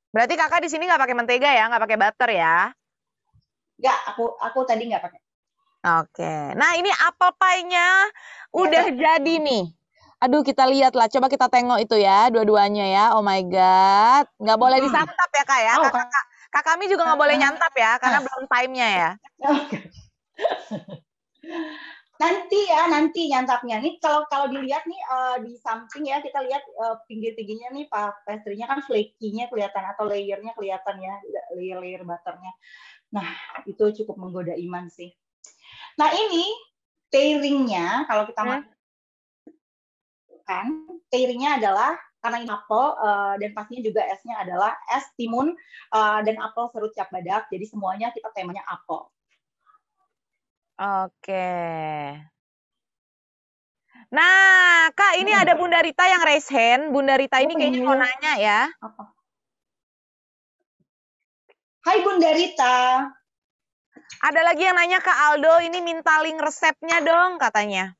Berarti kakak di sini nggak pakai mentega ya, nggak pakai butter ya? Nggak, aku tadi nggak pakai. Oke. Nah, ini apple pie-nya udah jadi nih. Aduh, kita lihat lah. Coba kita tengok itu ya, dua-duanya ya. Oh my God. Nggak boleh disantap ya, Kak ya? Oh, Kak kami juga nggak boleh nyantap ya, karena belum time-nya ya. Nanti nyantapnya nih kalau dilihat nih di samping ya, kita lihat pinggir-pinggirnya nih pastry-nya kan flaky-nya kelihatan atau layer-nya kelihatan ya, layer butternya. Nah, itu cukup menggoda iman sih. Nah, ini pairing-nya kalau kita makan, pairing-nya adalah karena ini apel dan pastinya juga esnya adalah es timun dan apel serut cap badak. Jadi semuanya kita temanya apel. Oke. Nah, Kak, ini ada Bunda Rita yang raise hand. Bunda Rita ini kayaknya mau nanya ya. Apa? Hai Bunda Rita. Ada lagi yang nanya Kak Aldo, ini minta link resepnya dong katanya.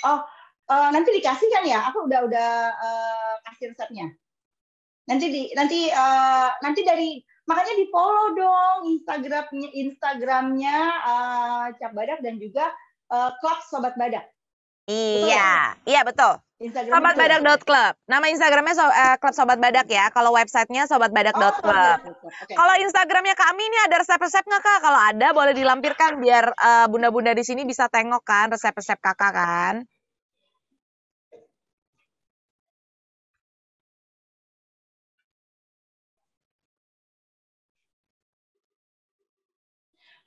Oh, nanti dikasih kan ya? Aku udah kasih resepnya. Nanti dari makanya di follow dong Instagramnya Cap Badak dan juga Klub Sobat Badak. Iya, iya betul. Sobatbadak.club. Nama Instagramnya Klub Sobat Badak ya. Kalau websitenya sobatbadak.club. Okay. Kalau Instagramnya kami ini ada resep-resep nggak Kak? Kalau ada boleh dilampirkan biar bunda-bunda di sini bisa tengok kan resep-resep kakak kan.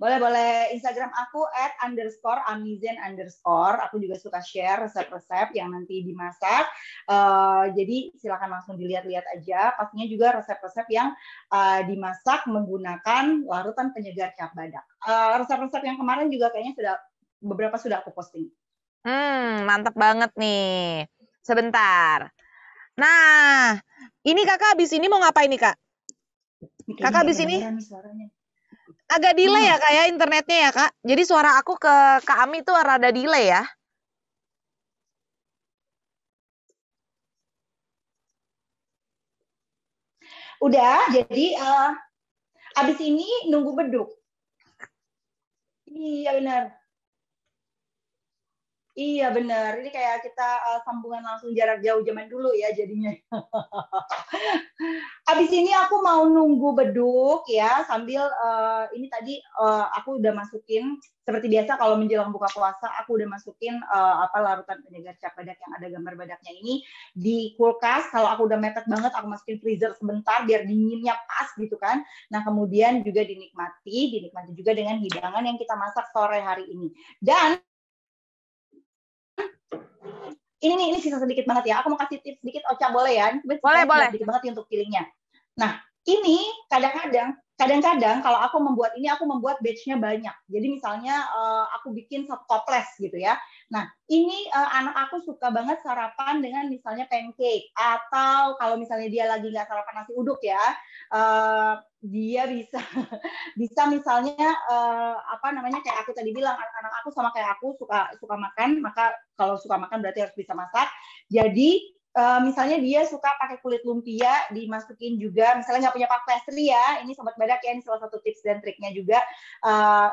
Boleh Instagram aku @_amizen_. Aku juga suka share resep-resep yang nanti dimasak. Jadi silakan langsung dilihat-lihat aja. Pastinya juga resep-resep yang dimasak menggunakan larutan penyegar cap badak. Resep-resep yang kemarin juga kayaknya beberapa sudah aku posting. Mantap banget nih. Sebentar. Nah, ini kakak habis ini mau ngapain nih kak? Kakak habis ini? Agak delay ya kak ya internetnya ya kak. Jadi suara aku ke Kak Ami tuh rada delay ya. Udah, jadi abis ini nunggu beduk. Iya benar. Iya benar, ini kayak kita sambungan langsung jarak jauh zaman dulu ya jadinya. Abis ini aku mau nunggu beduk ya sambil ini tadi aku udah masukin seperti biasa kalau menjelang buka puasa aku udah masukin larutan penyegar cap badak yang ada gambar badaknya ini di kulkas. Kalau aku udah mepet banget aku masukin freezer sebentar biar dinginnya pas gitu kan. Nah kemudian juga dinikmati juga dengan hidangan yang kita masak sore hari ini. Dan ini sisa sedikit banget ya. Aku mau kasih tips sedikit, Ocha boleh ya? Boleh. Sedikit banget untuk pilihnya. Nah, ini kadang-kadang kalau aku membuat batch-nya banyak. Jadi misalnya aku bikin satu toples gitu ya. Nah, ini anak aku suka banget sarapan dengan misalnya pancake, atau kalau misalnya dia lagi nggak sarapan nasi uduk ya, dia bisa bisa misalnya apa namanya, kayak aku tadi bilang, anak-anak aku sama kayak aku suka makan, maka kalau suka makan berarti harus bisa masak. Jadi misalnya dia suka pakai kulit lumpia, dimasukin juga, misalnya nggak punya Pak pastry ya, ini Sobat Badak ya, ini salah satu tips dan triknya juga,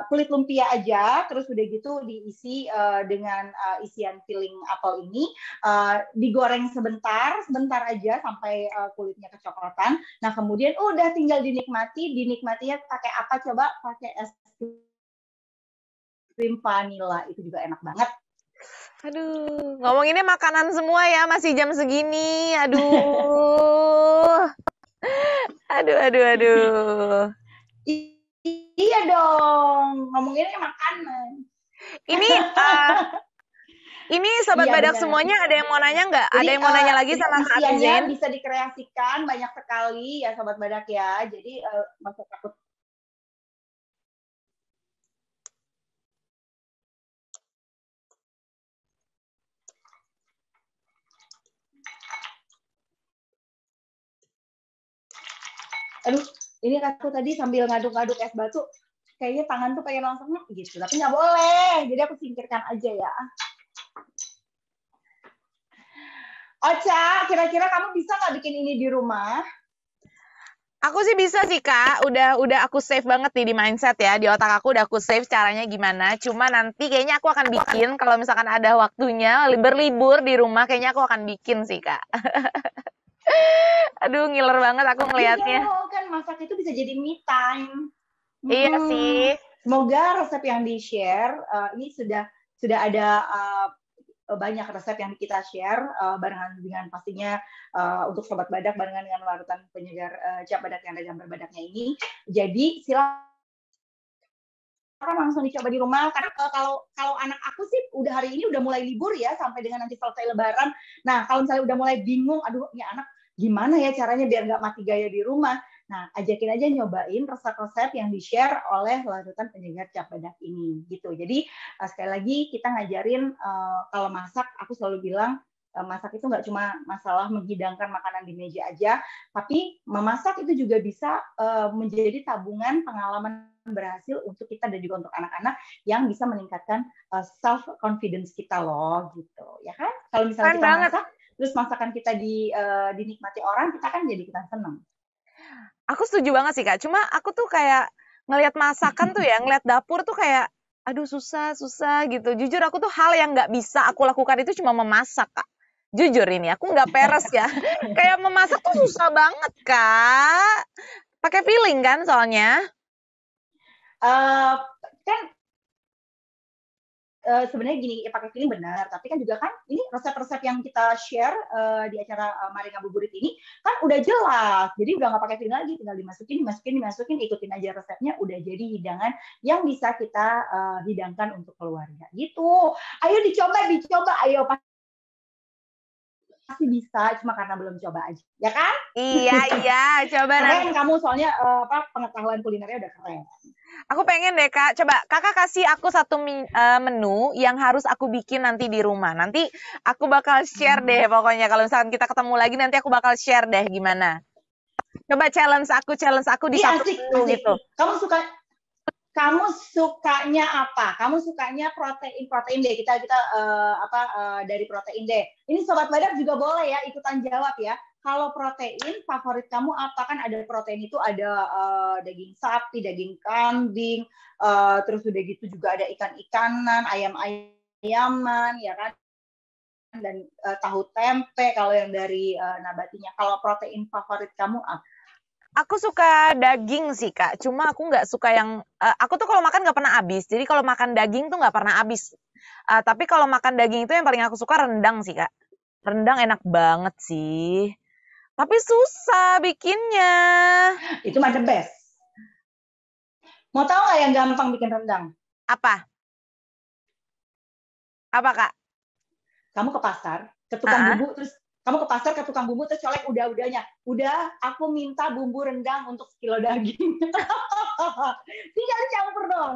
kulit lumpia aja, terus udah gitu diisi dengan isian filling apel ini, digoreng sebentar aja sampai kulitnya kecoklatan. Nah kemudian udah tinggal dinikmatinya pakai apa coba? Pakai es krim vanila, itu juga enak banget. Aduh, ngomonginnya makanan semua ya, masih jam segini. Aduh. Aduh. Iya dong, ngomonginnya makanan. Ini Sobat Iya Badak benar. semuanya ada yang mau nanya nggak? Jadi, ada yang mau nanya lagi sama Kak isiannya Tizen? bisa dikreasikan banyak sekali ya Sobat Badak ya. Jadi masuk takut. Aduh, ini aku tadi sambil ngaduk-ngaduk es batu, kayaknya tangan tuh pengen langsung gitu, tapi nggak boleh. Jadi aku singkirkan aja ya. Ocha, kira-kira kamu bisa nggak bikin ini di rumah? Aku sih bisa sih Kak, udah aku save banget nih di mindset ya, di otak aku udah aku save caranya gimana. Cuma nanti kayaknya aku akan bikin kalau misalkan ada waktunya berlibur di rumah, kayaknya aku akan bikin sih Kak. Aduh, ngiler banget aku Iya ngelihatnya. dong, kan masak itu bisa jadi me time. Iya sih. Semoga resep yang di-share ini sudah ada banyak resep yang kita share barengan dengan pastinya untuk Sobat Badak barengan dengan larutan penyegar cap badak yang ada gambar badaknya ini. Jadi silakan langsung dicoba di rumah, karena kalau anak aku sih udah hari ini udah mulai libur ya sampai dengan nanti selesai Lebaran. Nah kalau misalnya udah mulai bingung, aduh ini anak gimana ya caranya biar nggak mati gaya di rumah. Nah, ajakin aja nyobain resep-resep yang di-share oleh larutan penyegar cap badak ini gitu. Jadi sekali lagi kita ngajarin kalau masak, aku selalu bilang masak itu nggak cuma masalah menghidangkan makanan di meja aja, tapi memasak itu juga bisa menjadi tabungan pengalaman berhasil untuk kita dan juga untuk anak-anak yang bisa meningkatkan self confidence kita loh gitu ya kan. Kalau misalnya Keren kita banget. masak terus masakan kita dinikmati orang, kita kan jadi kita senang. Aku setuju banget sih Kak. Cuma aku tuh kayak ngelihat masakan tuh ya, ngelihat dapur tuh kayak aduh susah gitu. Jujur aku tuh hal yang nggak bisa aku lakukan itu cuma memasak Kak. Jujur ini aku nggak peres ya. Kayak memasak tuh susah banget Kak. Pakai feeling kan soalnya. Kan sebenarnya gini, ya pakai feeling benar, tapi kan juga kan ini resep-resep yang kita share di acara Mari Ngabuburit ini kan udah jelas, jadi udah nggak pakai feeling lagi, tinggal dimasukin, ikutin aja resepnya, udah jadi hidangan yang bisa kita hidangkan untuk keluarga gitu. Ayo dicoba, ayo pasti bisa, cuma karena belum coba aja, ya kan? Iya, coba nanti. Keren kamu soalnya pengetahuan kulinernya udah keren. Aku pengen deh Kak, coba Kakak kasih aku satu menu yang harus aku bikin nanti di rumah. Nanti aku bakal share deh pokoknya kalau misalkan kita ketemu lagi nanti aku bakal share deh gimana. Coba challenge aku di satu menu gitu. Kamu sukanya apa? Kamu sukanya protein deh. Kita dari protein deh. Ini Sobat Badak juga boleh ya ikutan jawab ya. Kalau protein favorit kamu apa? Kan ada protein itu ada daging sapi, daging kambing, terus udah gitu juga ada ikan-ikanan, ayam-ayaman, ya kan? Dan tahu tempe kalau yang dari nabatinya. Kalau protein favorit kamu apa? Aku suka daging sih Kak, cuma aku nggak suka yang aku tuh kalau makan nggak pernah habis. Jadi kalau makan daging tuh nggak pernah habis. Tapi kalau makan daging itu yang paling aku suka rendang sih Kak. Rendang enak banget sih. Tapi susah bikinnya. Itu mah the best. Mau tahu nggak yang gampang bikin rendang? Apa? Apa Kak? Kamu ke pasar, ke tukang bumbu, terus kamu ke pasar ke tukang bumbu terus colek udah-udahnya. Udah, aku minta bumbu rendang untuk sekilo daging. Tinggal dicampur dong.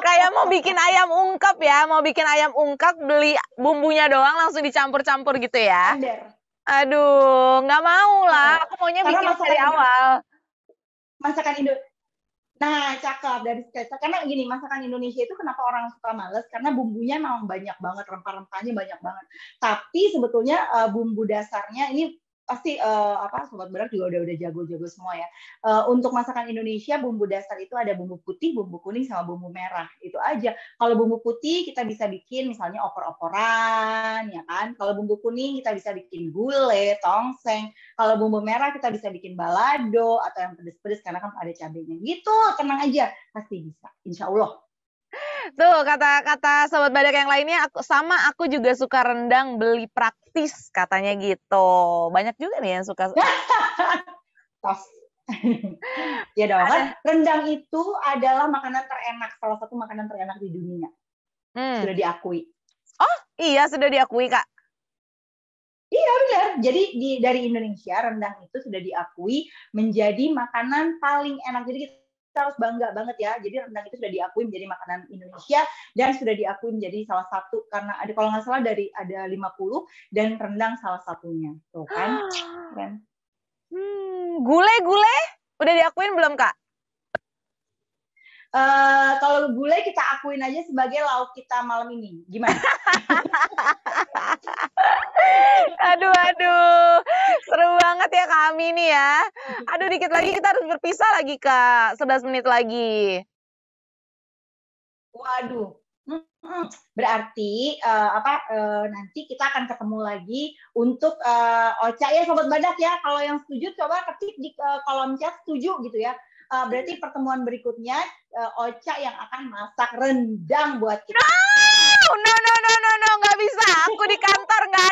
Kayak mau bikin ayam ungkep ya, mau bikin ayam ungkep beli bumbunya doang langsung dicampur-campur gitu ya. Ember. Aduh, nggak mau lah. Aku maunya Karena bikin dari awal. masakan Indo. Nah, cakep dari sketsa. Karena gini, masakan Indonesia itu kenapa orang suka males? Karena bumbunya memang banyak banget, rempah-rempahnya banyak banget. Tapi sebetulnya bumbu dasarnya ini pasti apa sobat berak juga udah jago-jago semua ya. Untuk masakan Indonesia bumbu dasar itu ada bumbu putih, bumbu kuning sama bumbu merah. Itu aja. Kalau bumbu putih kita bisa bikin misalnya opor-oporan ya kan. Kalau bumbu kuning kita bisa bikin gulai, tongseng. Kalau bumbu merah kita bisa bikin balado atau yang pedes-pedes karena kan ada cabenya gitu. Tenang aja, pasti bisa. Insya Allah. Tuh, kata-kata sobat badak yang lainnya, aku juga suka rendang, beli praktis katanya gitu. Banyak juga nih yang suka. Tos. Ya dong, kan? Rendang itu adalah makanan terenak, salah satu makanan terenak di dunia. Sudah diakui. Oh, iya sudah diakui, Kak. Iya benar. Jadi dari Indonesia rendang itu sudah diakui menjadi makanan paling enak. Jadi kita harus bangga banget ya. Jadi rendang itu sudah diakui menjadi makanan Indonesia dan sudah diakui menjadi salah satu karena ada kalau nggak salah ada 50 dan rendang salah satunya. Tuh kan. Keren. Gulai udah diakuin belum, Kak? Kalau gulai kita akuin aja sebagai lauk kita malam ini. Gimana? Aduh. Seru banget ya kami nih ya. Aduh, dikit lagi kita harus berpisah lagi, Kak. 11 menit lagi. Waduh. Berarti nanti kita akan ketemu lagi untuk Ocha ya sobat badak ya. Kalau yang setuju coba ketik di kolom chat setuju gitu ya. Berarti pertemuan berikutnya Ocha yang akan masak rendang buat kita. No, nggak bisa. Aku di kantor nggak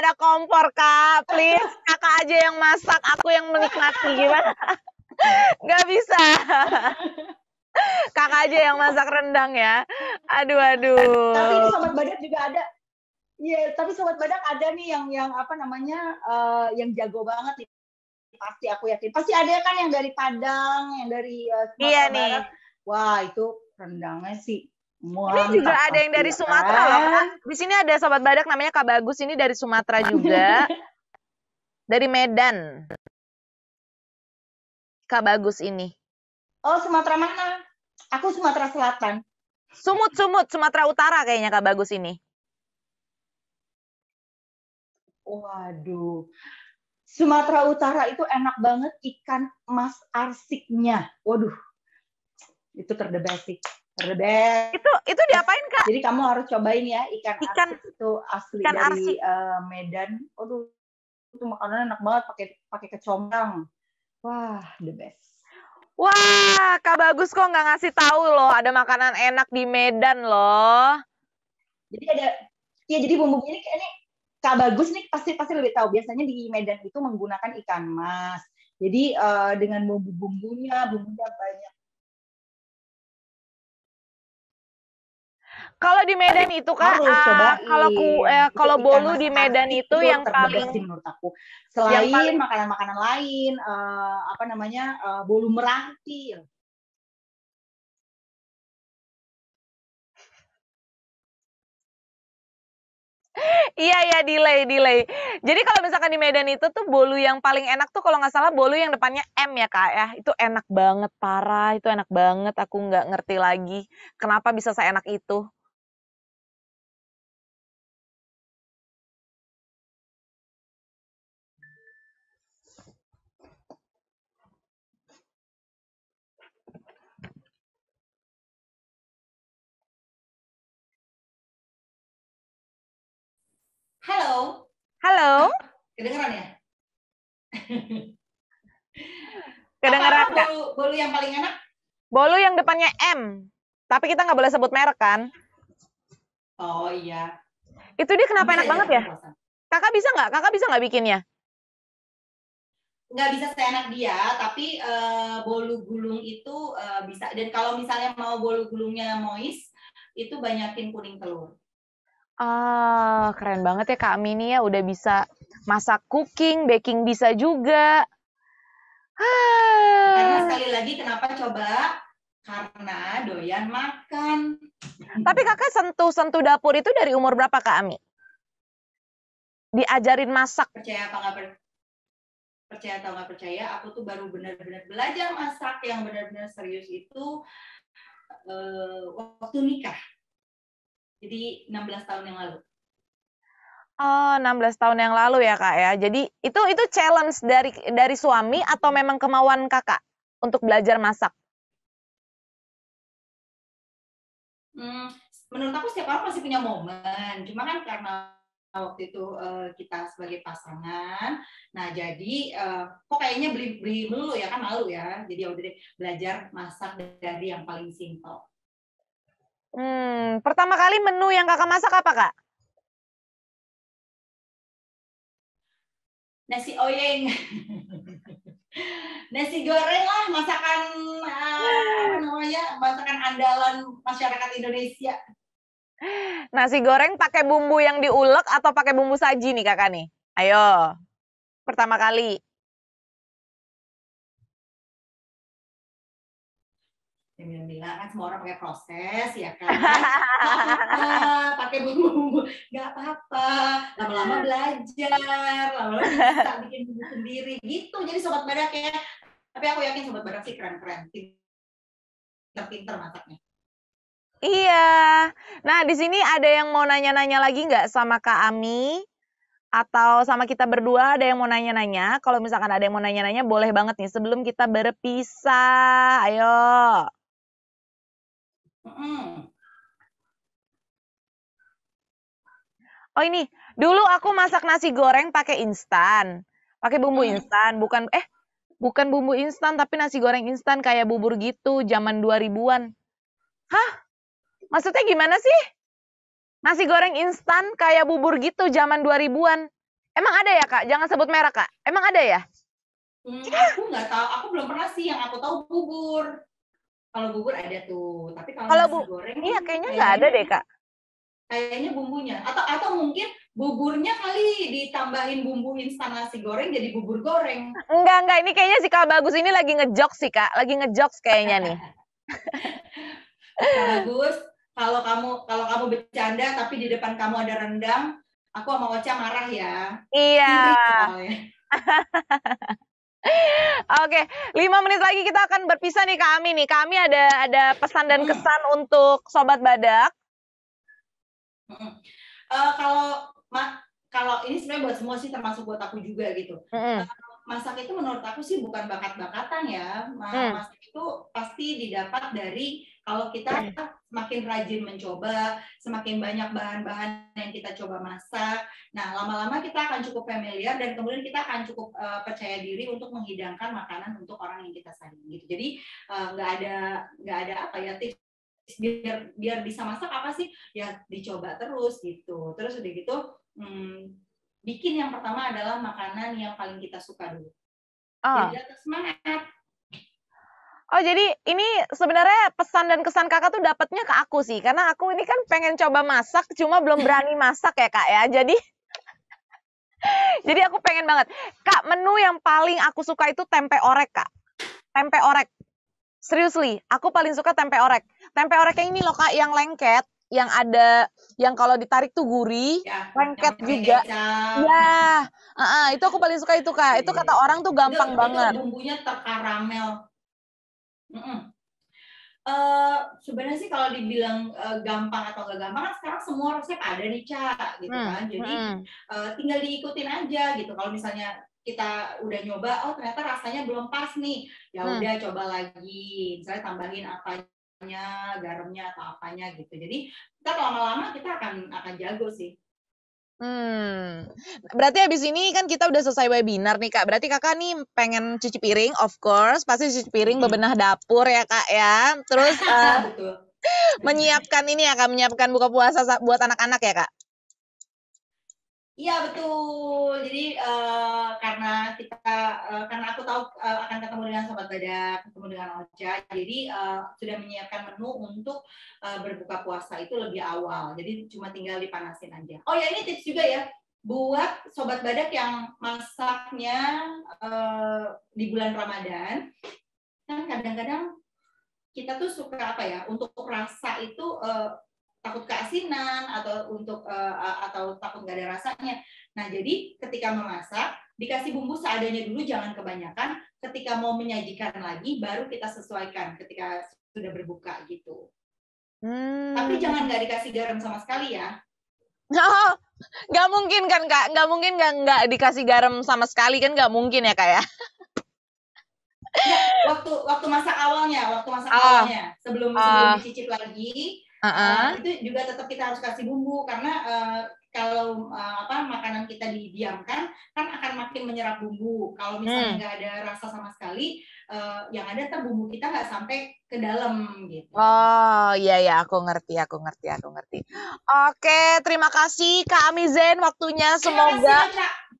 ada kompor, Kak. Please, kakak aja yang masak, aku yang menikmati. Gimana? Nggak bisa. Kakak aja yang masak rendang ya. Aduh. Tapi ini sobat badak juga ada. Iya, tapi sobat badak ada nih yang apa namanya yang jago banget nih. Pasti aku yakin. Pasti ada kan yang dari Padang, yang dari Sumatera Barat. Wah, itu rendangnya sih. Ini juga ada yang dari Sumatera loh, Kak. Di sini ada sobat badak namanya Kak Bagus, ini dari Sumatera juga. Dari Medan. Kak Bagus ini. Oh, Sumatera mana? Aku Sumatera Selatan. Sumut, Sumatera Utara kayaknya Kak Bagus ini. Waduh. Sumatera Utara itu enak banget ikan mas arsiknya. Waduh. Itu terdebes sih. Terdebes. Itu diapain, Kak? Jadi kamu harus cobain ya ikan arsik itu asli ikan dari arsik. Medan. Waduh. Itu makanannya enak banget pakai kecombrang. Wah, the best. Wah, Kak Bagus kok nggak ngasih tahu loh, ada makanan enak di Medan loh. Jadi bumbunya ini kayaknya Kak Bagus nih pasti lebih tahu. Biasanya di Medan itu menggunakan ikan mas. Jadi dengan bumbunya banyak. Kalau di Medan itu Kak, kalau bolu di Medan itu yang paling menurut aku. Selain makanan-makanan lain, bolu meranti. Iya, delay. Jadi kalau misalkan di Medan itu tuh bolu yang paling enak tuh kalau nggak salah bolu yang depannya M ya Kak ya. Itu enak banget, parah. Itu enak banget. Aku nggak ngerti lagi kenapa bisa seenak itu. Halo. Kedengeran ya? Kedengeran Kak. Bolu yang paling enak? Bolu yang depannya M. Tapi kita nggak boleh sebut merek kan? Oh iya. Itu dia kenapa enak banget ya? Kakak bisa nggak bikinnya? Nggak bisa seenak dia, tapi bolu gulung itu bisa. Dan kalau misalnya mau bolu gulungnya moist, itu banyakin kuning telur. Keren banget ya Kak Amini ya, udah bisa masak cooking, baking bisa juga. Karena Ah. sekali lagi kenapa coba? Karena doyan makan. Tapi kakak sentuh dapur itu dari umur berapa Kak Ami? Diajarin masak. Percaya apa nggak percaya atau nggak percaya, aku tuh baru benar-benar belajar masak yang benar-benar serius itu waktu nikah. Jadi 16 tahun yang lalu. Oh, 16 tahun yang lalu ya Kak ya. Jadi itu challenge dari suami atau memang kemauan Kakak untuk belajar masak? Hmm, menurut aku setiap orang masih punya momen. Cuma kan karena waktu itu kita sebagai pasangan, nah jadi kok kayaknya beli dulu ya kan malu ya. Jadi ya udah deh belajar masak dari yang paling simpel. Pertama kali menu yang Kakak masak apa Kak? Nasi oyeng. Nasi goreng lah, masakan apa namanya, masakan andalan masyarakat Indonesia. Nasi goreng pakai bumbu yang diulek atau pakai bumbu saji nih Kakak nih? Ayo, pertama kali. Yang bilang kan semua orang pakai proses ya kan, nggak apa-apa pakai bumbu, nggak apa-apa, lama-lama belajar, lama-lama bisa bikin bumbu sendiri gitu. Jadi sobat badak ya, tapi aku yakin sobat badak sih keren-keren, pinter-pinter masaknya. Iya. Nah, di sini ada yang mau nanya-nanya lagi nggak sama Kak Ami? Atau sama kita berdua ada yang mau nanya-nanya? Kalau misalkan ada yang mau nanya-nanya, boleh banget nih sebelum kita berpisah. Ayo. Oh ini, dulu aku masak nasi goreng pakai instan. Pakai bumbu instan, bukan bumbu instan tapi nasi goreng instan kayak bubur gitu zaman 2000-an. Hah? Maksudnya gimana sih? Nasi goreng instan kayak bubur gitu zaman 2000-an. Emang ada ya, Kak? Jangan sebut merek, Kak. Emang ada ya? Aku nggak tahu, aku belum pernah sih. Yang aku tahu bubur. Kalau bubur ada tuh, tapi kalau Kalau nasi goreng iya kayaknya nggak ada deh, Kak. kayaknya bumbunya atau mungkin buburnya kali ditambahin bumbu instan nasi goreng jadi bubur goreng. Enggak. Ini kayaknya si Kak Bagus ini lagi ngejokes sih, Kak. Lagi ngejokes kayaknya nih. Kak Bagus, kalau kamu bercanda tapi di depan kamu ada rendang, aku sama Ocha marah ya. Iya. Sirik soalnya. Oke, 5 menit lagi kita akan berpisah nih Kak Ami nih. Kami ada pesan dan kesan untuk Sobat Badak. Kalau kalau ini sebenarnya buat semua sih, termasuk buat aku juga gitu. Masak itu menurut aku sih bukan bakat-bakatan ya. Masak itu pasti didapat dari kalau kita semakin rajin mencoba, semakin banyak bahan-bahan yang kita coba masak. Nah, lama-lama kita akan cukup familiar dan kemudian kita akan cukup percaya diri untuk menghidangkan makanan untuk orang yang kita sayang gitu. Jadi nggak ada apa ya tips biar bisa masak apa sih, ya dicoba terus gitu. Terus udah gitu bikin yang pertama adalah makanan yang paling kita suka dulu. Jadi kita semangat. Oh, jadi ini sebenarnya pesan dan kesan Kakak tuh dapatnya ke aku sih. Karena aku ini kan pengen coba masak, cuma belum berani masak ya, Kak ya. Jadi aku pengen banget. Kak, menu yang paling aku suka itu tempe orek, Kak. Tempe orek. Seriously, aku paling suka tempe orek. Tempe oreknya ini loh, Kak, yang lengket, yang ada, yang kalau ditarik tuh gurih, ya, lengket juga. Ya, itu aku paling suka itu, Kak. Itu kata orang tuh gampang banget. Itu bumbunya terkaramel. Sebenarnya sih kalau dibilang gampang atau nggak gampang kan sekarang semua resep ada nih Ca gitu kan, jadi tinggal diikutin aja gitu. Kalau misalnya kita udah nyoba, oh ternyata rasanya belum pas nih, ya udah coba lagi, misalnya tambahin apanya, garamnya atau apanya gitu. Jadi kita lama-lama kita akan jago sih. Berarti habis ini kan kita udah selesai webinar nih Kak. Berarti Kakak nih pengen cuci piring, of course. Pasti cuci piring, bebenah dapur ya Kak ya. Terus menyiapkan ini ya Kak, menyiapkan buka puasa buat anak-anak ya Kak? Iya betul. Jadi karena aku tahu akan ketemu dengan Sobat Badak, ketemu dengan Ocha, jadi sudah menyiapkan menu untuk berbuka puasa itu lebih awal. Jadi cuma tinggal dipanasin aja. Oh ya, ini tips juga ya. buat sobat badak yang masaknya di bulan Ramadan, kan kadang-kadang kita tuh suka apa ya, untuk rasa itu takut keasinan atau atau takut nggak ada rasanya. Nah, jadi ketika memasak dikasih bumbu seadanya dulu, jangan kebanyakan. Ketika mau menyajikan lagi baru kita sesuaikan ketika sudah berbuka gitu. Tapi jangan nggak dikasih garam sama sekali ya. Oh, nggak mungkin kan Kak? Nggak mungkin nggak dikasih garam sama sekali kan? Nggak mungkin ya Kak ya? Ya, waktu masak awalnya, sebelum dicicip lagi, itu juga tetap kita harus kasih bumbu karena kalau makanan kita didiamkan kan akan makin menyerap bumbu. Kalau misalnya nggak ada rasa sama sekali, yang ada bumbu kita nggak sampai ke dalam gitu. Oh iya aku ngerti. Oke, terima kasih Kak Amizen waktunya.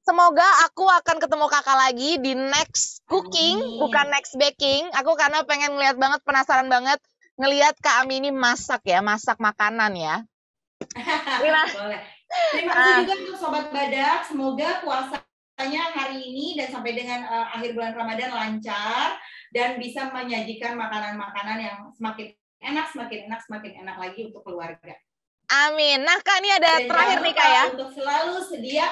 Semoga aku akan ketemu kakak lagi di next cooking, bukan next baking. Aku karena pengen ngeliat banget, penasaran banget ngelihat Kak Ami ini masak makanan ya. Boleh. Terima kasih juga untuk sobat badak. Semoga puasanya hari ini dan sampai dengan akhir bulan Ramadan lancar dan bisa menyajikan makanan-makanan yang semakin enak lagi untuk keluarga. Amin. Nah Kak, ini ada dan terakhir nih Kak ya. Untuk selalu sedia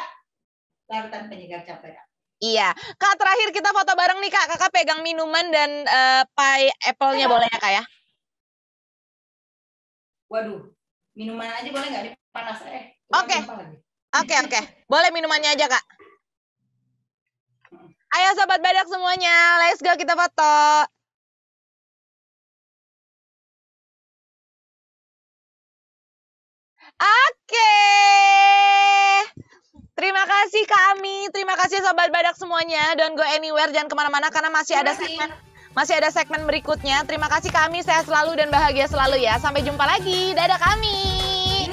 larutan penyegar cap badak. Iya, Kak, terakhir kita foto bareng nih Kak. Kakak pegang minuman dan pie apple-nya boleh ya Kak ya? Waduh, minuman aja boleh nggak? Ini panas Oke. Boleh minumannya aja Kak. Ayo sobat badak semuanya, let's go kita foto. Oke. Terima kasih Kak Ami, terima kasih sobat badak semuanya. Don't go anywhere, jangan kemana-mana karena masih ada segmen berikutnya. Terima kasih Kak Ami, sehat selalu dan bahagia selalu ya. Sampai jumpa lagi, dadah Kak Ami.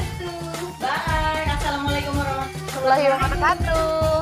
Bye, assalamualaikum warahmatullahi wabarakatuh.